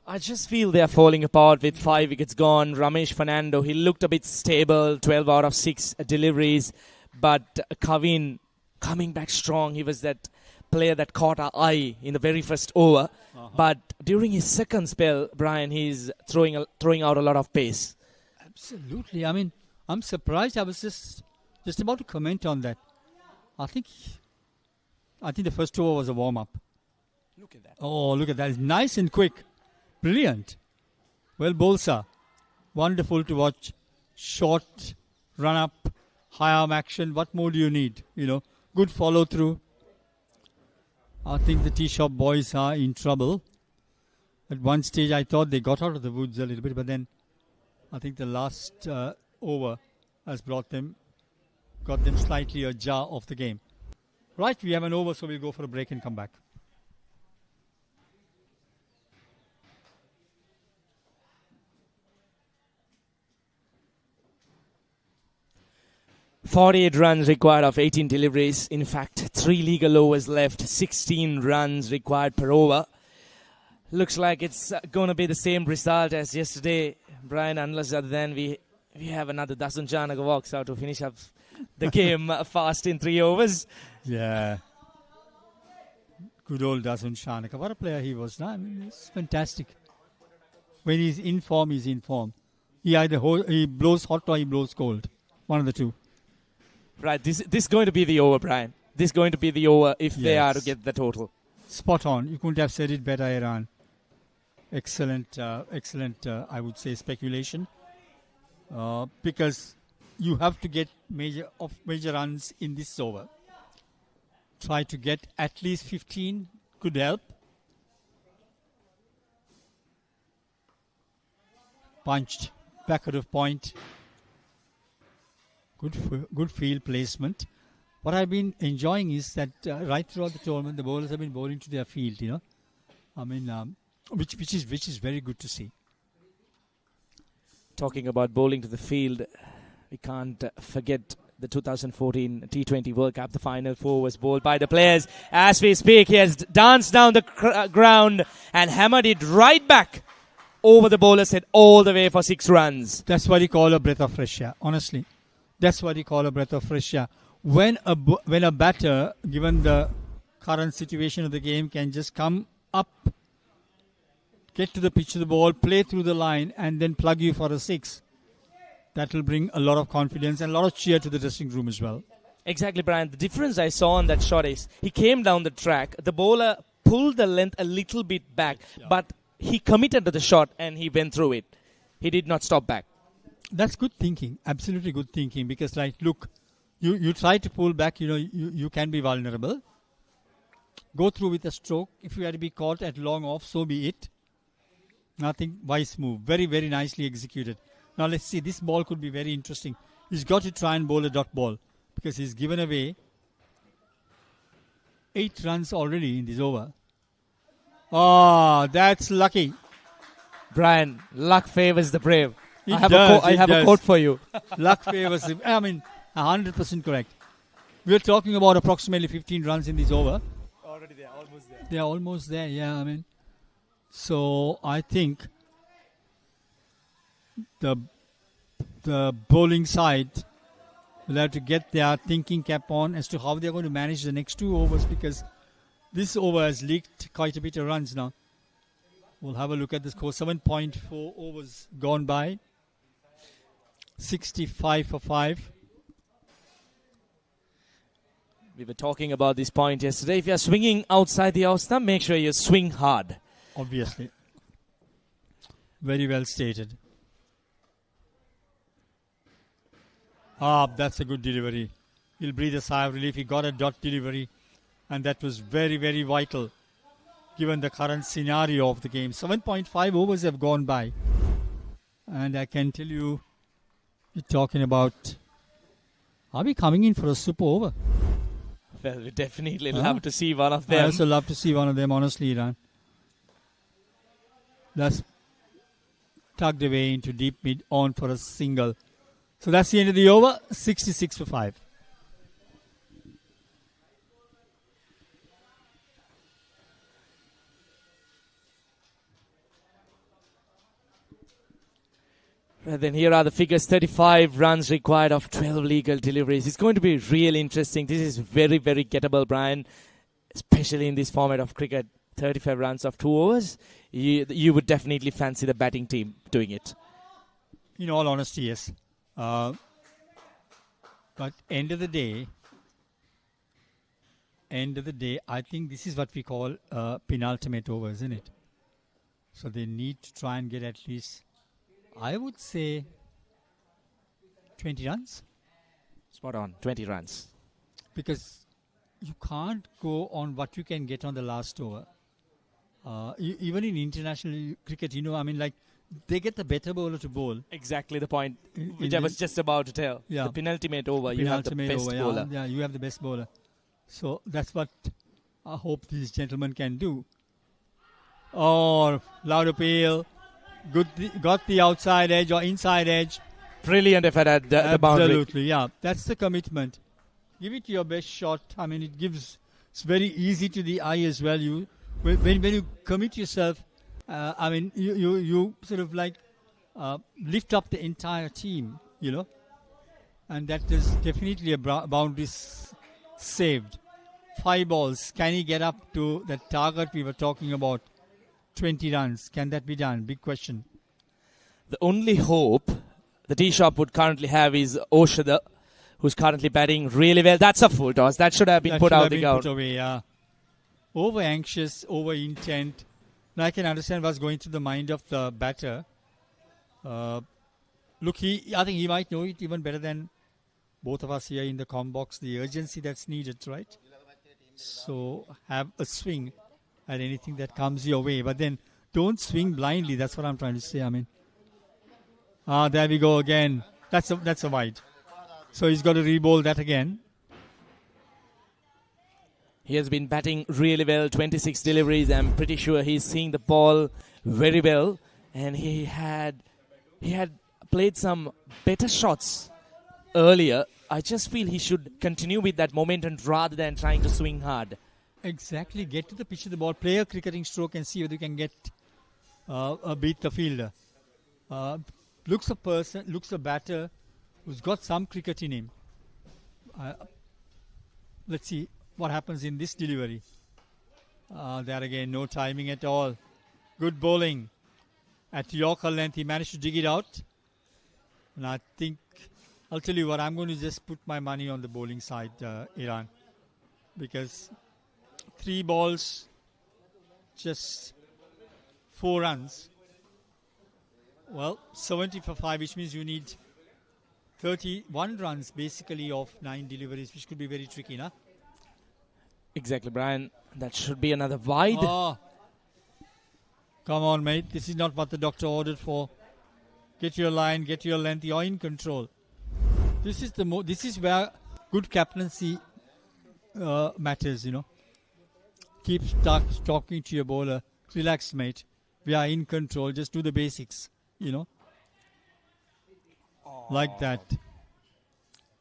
I just feel they're falling apart with 5 wickets gone. Ramesh Fernando, he looked a bit stable, 12 out of 6 deliveries. But Kavin coming back strong. He was that player that caught our eye in the very first over. But during his second spell, Brian, he's throwing out a lot of pace. Absolutely. I'm surprised. I was just about to comment on that. I think the first over was a warm-up. Look at that. Oh, look at that. It's nice and quick. Brilliant. Well, Bolsa. Wonderful to watch. Short, run-up, high-arm action. What more do you need? Good follow-through. I think the tee shop boys are in trouble. At one stage, I thought they got out of the woods a little bit, but then I think the last over has got them slightly ajar of the game. Right, we have an over, so we'll go for a break and come back. .48 runs required of 18 deliveries. In fact, 3 legal overs left. 16 runs required per over. Looks like it's going to be the same result as yesterday, Brian, unless other than we have another Dasun Janaka walks out to finish up the game fast in 3 overs. Yeah. Good old Dasun Janaka. What a player he was. It's fantastic. When he's in form, he's in form. He blows hot or he blows cold. One of the two. Right, this is going to be the over, Brian. This is going to be the over if they are to get the total. Spot on. You couldn't have said it better, Iran. Excellent, I would say, speculation. Because you have to get major runs in this over. Try to get at least 15 could help. Punched, back out of point. Good field placement. what I've been enjoying is that right throughout the tournament, the bowlers have been bowling to their field, I mean, which is very good to see. Talking about bowling to the field, we can't forget the 2014 T20 World Cup. The final 4 was bowled by the players. As we speak, he has danced down the ground and hammered it right back over the bowler's head all the way for 6 runs. That's what you call a breath of fresh air, honestly. That's what you call a breath of fresh air. When a batter, given the current situation of the game, can just come up, get to the pitch of the ball, play through the line, and then plug you for a 6, that will bring a lot of confidence and a lot of cheer to the dressing room as well. Exactly, Brian. The difference I saw on that shot is he came down the track. The bowler pulled the length a little bit back, but he committed to the shot and he went through it. He did not stop back. That's good thinking. Absolutely good thinking. Because, look, you try to pull back, you can be vulnerable. Go through with a stroke. If you had to be caught at long off, so be it. Nothing. Wise move. Very, very nicely executed. Now, let's see. This ball could be very interesting. He's got to try and bowl a dot ball because he's given away 8 runs already in this over. Oh, that's lucky. Brian, luck favors the brave. I have a quote for you. Luck favors him. 100% correct. We're talking about approximately 15 runs in this over. Already there, almost there. They're almost there, yeah. So I think the bowling side will have to get their thinking cap on as to how they're going to manage the next 2 overs, because this over has leaked quite a bit of runs now. We'll have a look at the score. 7.4 overs gone by. 65 for 5. We were talking about this point yesterday. If you're swinging outside the off stump, make sure you swing hard. Obviously. Very well stated. That's a good delivery. He'll breathe a sigh of relief. He got a dot delivery. And that was very, very vital given the current scenario of the game. 7.5 overs have gone by. And I can tell you, we're talking about, are we coming in for a super over? Well, we definitely love to see one of them. I also love to see one of them, honestly, Iran. That's tugged away into deep mid on for a single. So that's the end of the over. 66 for 5. Then here are the figures. 35 runs required of 12 legal deliveries. It's going to be really interesting. This is very, very gettable, Brian, especially in this format of cricket. 35 runs of 2 overs. You would definitely fancy the batting team doing it. In all honesty, yes. But end of the day, I think this is what we call penultimate over, isn't it? So they need to try and get at least, I would say, 20 runs. Spot on, 20 runs. Because you can't go on what you can get on the last over. Even in international cricket, they get the better bowler to bowl. Exactly the point which I was just about to tell. Yeah. The penultimate over, you have the best bowler. Yeah, you have the best bowler. So that's what I hope these gentlemen can do. Or loud appeal. Got the outside edge or inside edge. Brilliant effort at the boundary. Absolutely, yeah. That's the commitment. Give it your best shot. It's very easy to the eye as well. When you commit yourself, you sort of lift up the entire team, and that is definitely a boundary saved. 5 balls. Can he get up to the target we were talking about? 20 runs. Can that be done? Big question. The only hope the tee shop would currently have is Oshada, who's currently batting really well. That's a full toss. That should have been put out the ground. Put away, yeah. Over anxious, over intent. Now I can understand what's going through the mind of the batter. Look, I think he might know it even better than both of us here in the comm box. The urgency that's needed, right? So have a swing at anything that comes your way, but then don't swing blindly. That's what I'm trying to say. There we go again. That's a wide. So he's got to re-bowl that again. He has been batting really well, 26 deliveries. I'm pretty sure he's seeing the ball very well. And he had played some better shots earlier. I just feel he should continue with that momentum rather than trying to swing hard. Exactly. Get to the pitch of the ball, play a cricketing stroke and see whether you can get beat the fielder. Looks a batter who's got some cricket in him. Let's see what happens in this delivery. There again, no timing at all. Good bowling. At Yorker length, he managed to dig it out. And I think, I'll tell you what, I'm going to just put my money on the bowling side, Iran. Because 3 balls, just 4 runs. Well, 70 for 5, which means you need 31 runs basically of 9 deliveries, which could be very tricky, nah? Exactly, Brian. That should be another wide. Oh. Come on, mate. This is not what the doctor ordered for. Get your line, get your length. You're in control. This is where good captaincy matters, you know. Keep talking to your bowler. Relax, mate. We are in control. Just do the basics, you know. Like that.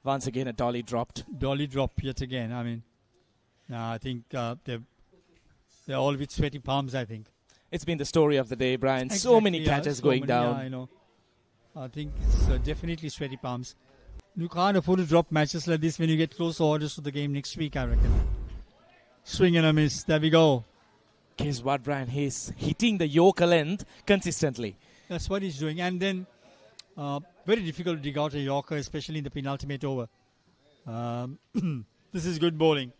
Once again, a dolly dropped. Dolly drop yet again. I mean, I think they're all with sweaty palms, I think. It's been the story of the day, Brian. Exactly, So many catches going down. Yeah, I know. I think it's definitely sweaty palms. You can't afford to drop matches like this when you get close orders to the game next week, I reckon. Swing and a miss. There we go. Guess what, Brian? He's hitting the Yorker length consistently. That's what he's doing. And then very difficult to dig out a Yorker, especially in the penultimate over. This is good bowling.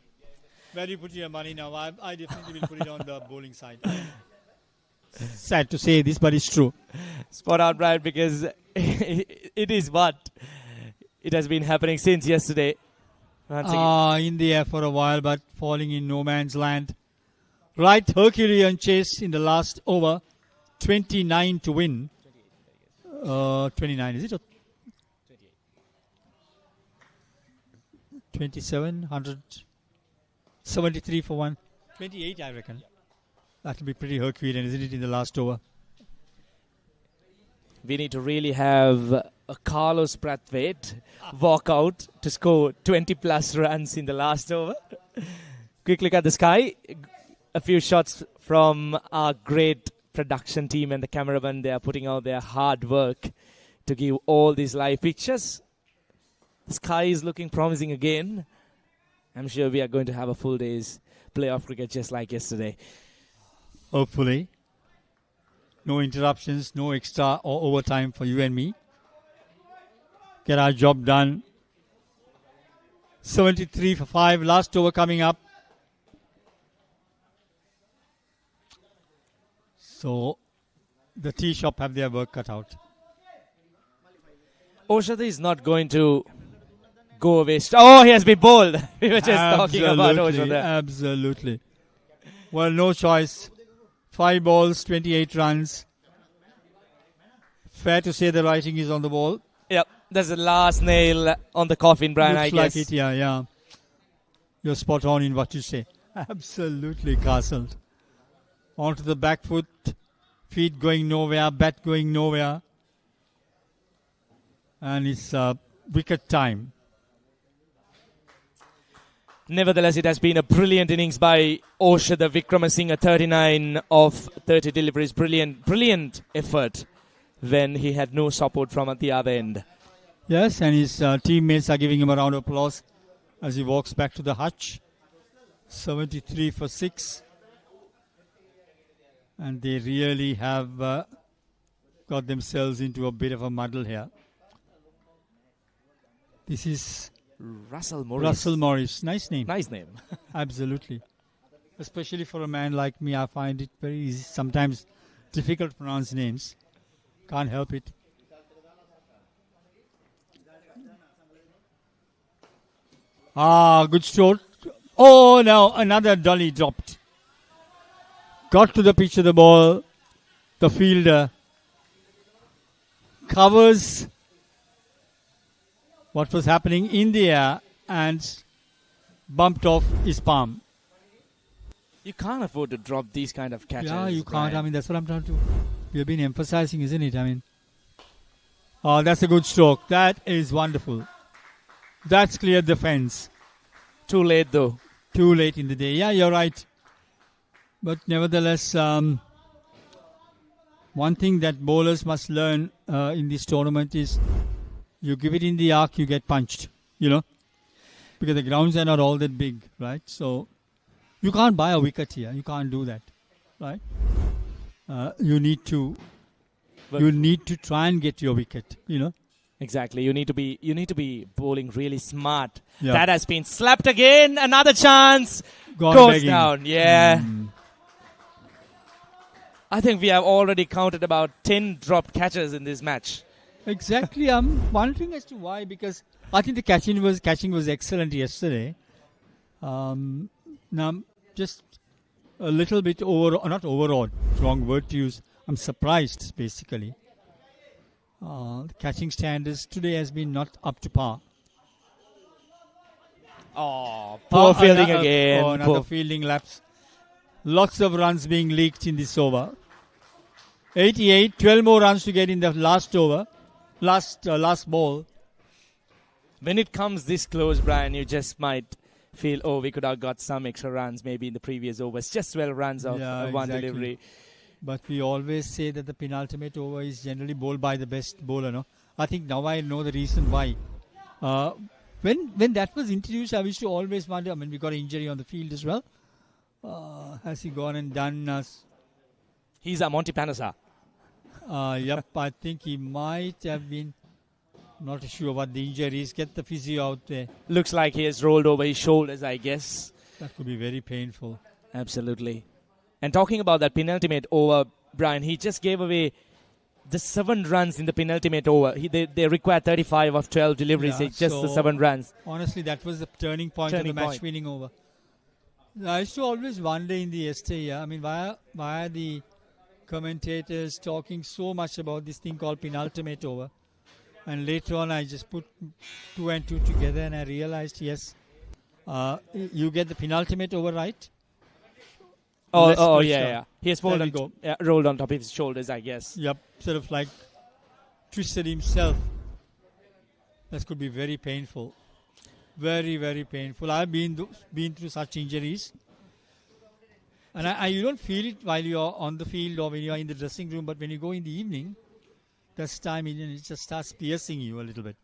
Where do you put your money now? I definitely will put it on the bowling side. Sad to say this, but it's true. Spot on, Brian, because it is what it has been happening since yesterday. In the air for a while, but falling in no man's land. Right Herculean chase in the last over. 29 to win. 29, is it? 27, 100, 73 for 1. 28, I reckon. That will be pretty Herculean, isn't it, in the last over? We need to really have a Carlos Brathwaite walk out to score 20 plus runs in the last over. Quick look at the sky. A few shots from our great production team and the cameraman. They are putting out their hard work to give all these live pictures. The sky is looking promising again. I'm sure we are going to have a full day's playoff cricket just like yesterday. Hopefully. No interruptions, no extra or overtime for you and me. Get our job done. 73 for 5. Last over coming up. So the tea shop have their work cut out. Oshada is not going to go away. Oh, he has been bowled. We were just talking about Oshada. Absolutely. Well, no choice. 5 balls, 28 runs. Fair to say the writing is on the wall. Yep, that's the last nail on the coffin, Brian, Looks I guess. like it, yeah. You're spot on in what you say. Absolutely castled. Onto the back foot. Feet going nowhere, bat going nowhere. And it's wicket time. Nevertheless, it has been a brilliant innings by Oshada Vikramasinghe, 39 of 30 deliveries. Brilliant effort when he had no support from at the other end. Yes, and his teammates are giving him a round of applause as he walks back to the hutch. 73 for 6. And they really have got themselves into a bit of a muddle here. This is Russell Morris. Russell Morris. Nice name. Nice name. Absolutely. Especially for a man like me, I find it very easy. Sometimes difficult to pronounce names. Can't help it. Good stroke. Oh, no. Another dolly dropped. Got to the pitch of the ball. The fielder covers what was happening in the air and bumped off his palm. You can't afford to drop these kind of catches. Yeah, you can't. Brian. I mean, that's what I'm trying to. We have been emphasizing, isn't it? I mean, oh, that's a good stroke. That is wonderful. That's cleared the fence. Too late though. Too late in the day. Yeah, you're right. But nevertheless, one thing that bowlers must learn in this tournament is you give it in the arc, you get punched. You know, because the grounds are not all that big, right? So you can't buy a wicket here. You can't do that, right? You need to try and get your wicket. You know. Exactly. You need to be bowling really smart. Yeah. That has been slapped again. Another chance. Gone Goes begging. down. Yeah. I think we have already counted about 10 dropped catches in this match. Exactly. I'm wondering as to why, because I think the catching was excellent yesterday. Now, just a little bit not overawed, wrong word to use. I'm surprised, basically. The catching standards today has been not up to par. Oh, poor fielding again. Another fielding lapse. Lots of runs being leaked in this over. 88, 12 more runs to get in the last over. Last ball. When it comes this close, Brian, you just might feel, oh, we could have got some extra runs maybe in the previous overs. Just 12 runs of one exactly. delivery. But we always say that the penultimate over is generally bowled by the best bowler, no? I think now I know the reason why. When that was introduced, I used to always wonder, I mean, we got an injury on the field as well. Has he gone and done us? He's a Monty Panasa. Yep, I think he might have been. Not sure what the injury is. Get the physio out there. Looks like he has rolled over his shoulders, I guess. That could be very painful. Absolutely. And talking about that penultimate over, Brian, he just gave away the 7 runs in the penultimate over. They required 35 of 12 deliveries, just the 7 runs. Honestly, that was the turning point of the match-winning over. I used to always wonder in the yesterday, I mean, why are the commentators talking so much about this thing called penultimate over? And later on, I just put 2 and 2 together and I realized, yes, you get the penultimate over right. Yeah. He has rolled on top of his shoulders, I guess. Yep, sort of like twisted himself. That could be very painful. Very, very painful. I've been through such injuries. And you don't feel it while you're on the field or when you're in the dressing room, but when you go in the evening, that's time it just starts piercing you a little bit.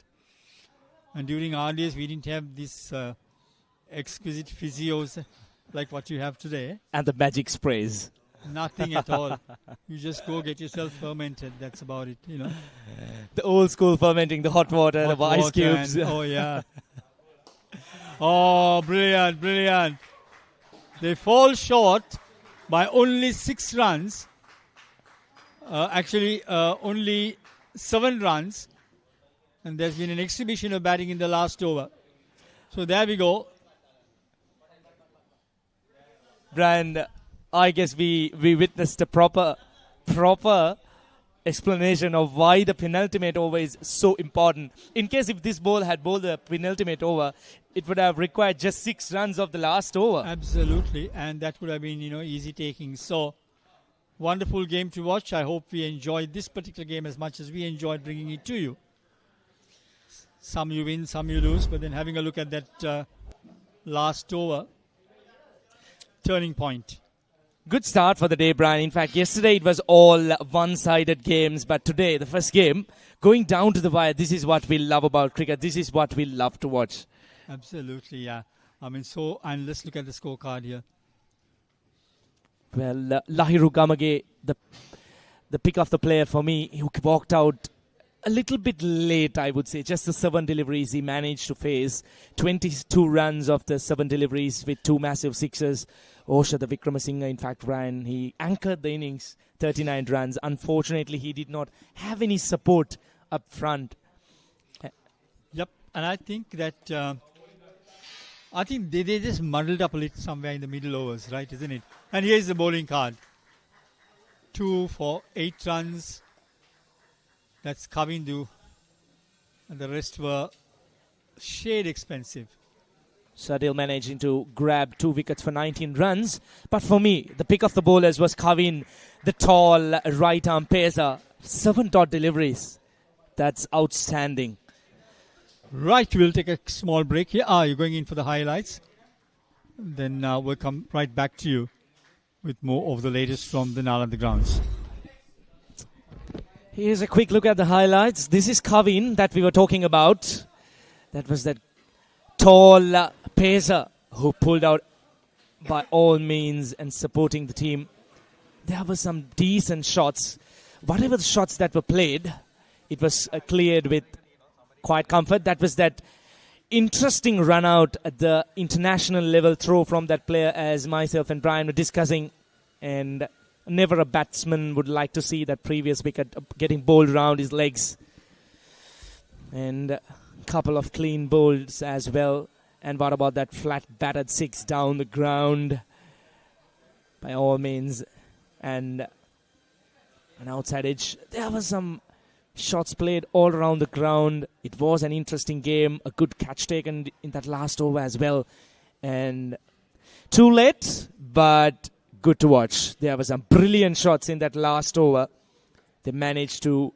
And during our days, we didn't have these exquisite physios like what you have today. And the magic sprays. Nothing at all. You just go get yourself fermented. That's about it, you know. The old school fermenting, the hot water, the ice cubes. Oh, yeah. Oh, brilliant, brilliant. They fall short by only 6 runs. Only 7 runs. And there's been an exhibition of batting in the last over. So there we go. Brian, I guess we witnessed a proper explanation of why the penultimate over is so important. In case if this ball had bowled the penultimate over, it would have required just 6 runs of the last over. Absolutely, and that would have been, easy taking. So, wonderful game to watch. I hope we enjoyed this particular game as much as we enjoyed bringing it to you. Some you win, some you lose, but then having a look at that last over, turning point. Good start for the day, Brian. In fact, yesterday it was all one-sided games, but today, the first game, going down to the wire, this is what we love about cricket. This is what we love to watch. Absolutely, yeah. And let's look at the scorecard here. Well, Lahiru Gamage, the pick of the player for me, who walked out a little bit late, I would say. Just the 7 deliveries he managed to face. 22 runs of the 7 deliveries with 2 massive sixes. Osha, the Vikramasinghe, in fact, Brian, he anchored the innings, 39 runs. Unfortunately, he did not have any support up front. Yep, and I think that they just muddled up a little somewhere in the middle overs, right, isn't it? And here's the bowling card. 2 for 8 runs. That's Kavindu. And the rest were shade expensive. Sadil managing to grab 2 wickets for 19 runs. But for me, the pick of the bowlers was Kavin, the tall right-arm pacer. 7 dot deliveries. That's outstanding. Right, we'll take a small break here. You're going in for the highlights. Then we'll come right back to you with more of the latest from the Nalanda grounds. Here's a quick look at the highlights. This is Kavin that we were talking about. That was that tall pacer who pulled out by all means and supporting the team. There were some decent shots. Whatever the shots that were played, it was cleared with quite comfort. That was that interesting run out at the international level throw from that player, as myself and Brian were discussing. And never a batsman would like to see that previous wicket getting bowled around his legs. And a couple of clean bowls as well. And what about that flat battered 6 down the ground? By all means. And an outside edge. There were some shots played all around the ground. It was an interesting game. A good catch taken in that last over as well. And too late, but good to watch. There were some brilliant shots in that last over. They managed to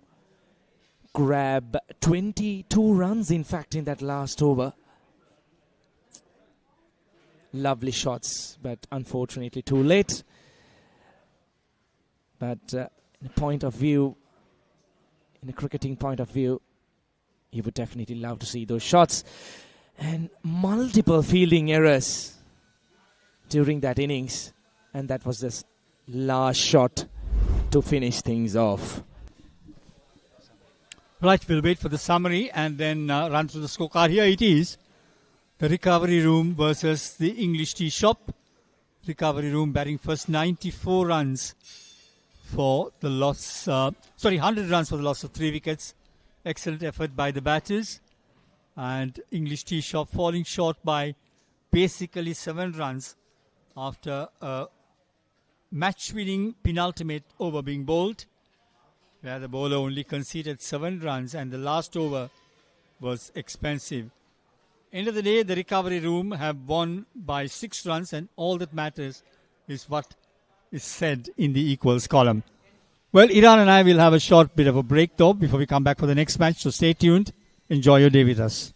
grab 22 runs, in fact, in that last over. Lovely shots, but unfortunately too late. But in a point of view, in a cricketing point of view, you would definitely love to see those shots. And multiple fielding errors during that innings. And that was this last shot to finish things off. Right, we'll wait for the summary and then run through the scorecard. Here it is. The recovery room versus the English tea shop. Recovery room batting first, 94 runs for the loss. 100 runs for the loss of 3 wickets. Excellent effort by the batters. And English tea shop falling short by basically 7 runs after a match-winning penultimate over being bowled, where the bowler only conceded 7 runs and the last over was expensive. End of the day, the recovery room have won by 6 runs, and all that matters is what is said in the equals column. Well, Iran and I will have a short bit of a break though before we come back for the next match, so stay tuned. Enjoy your day with us.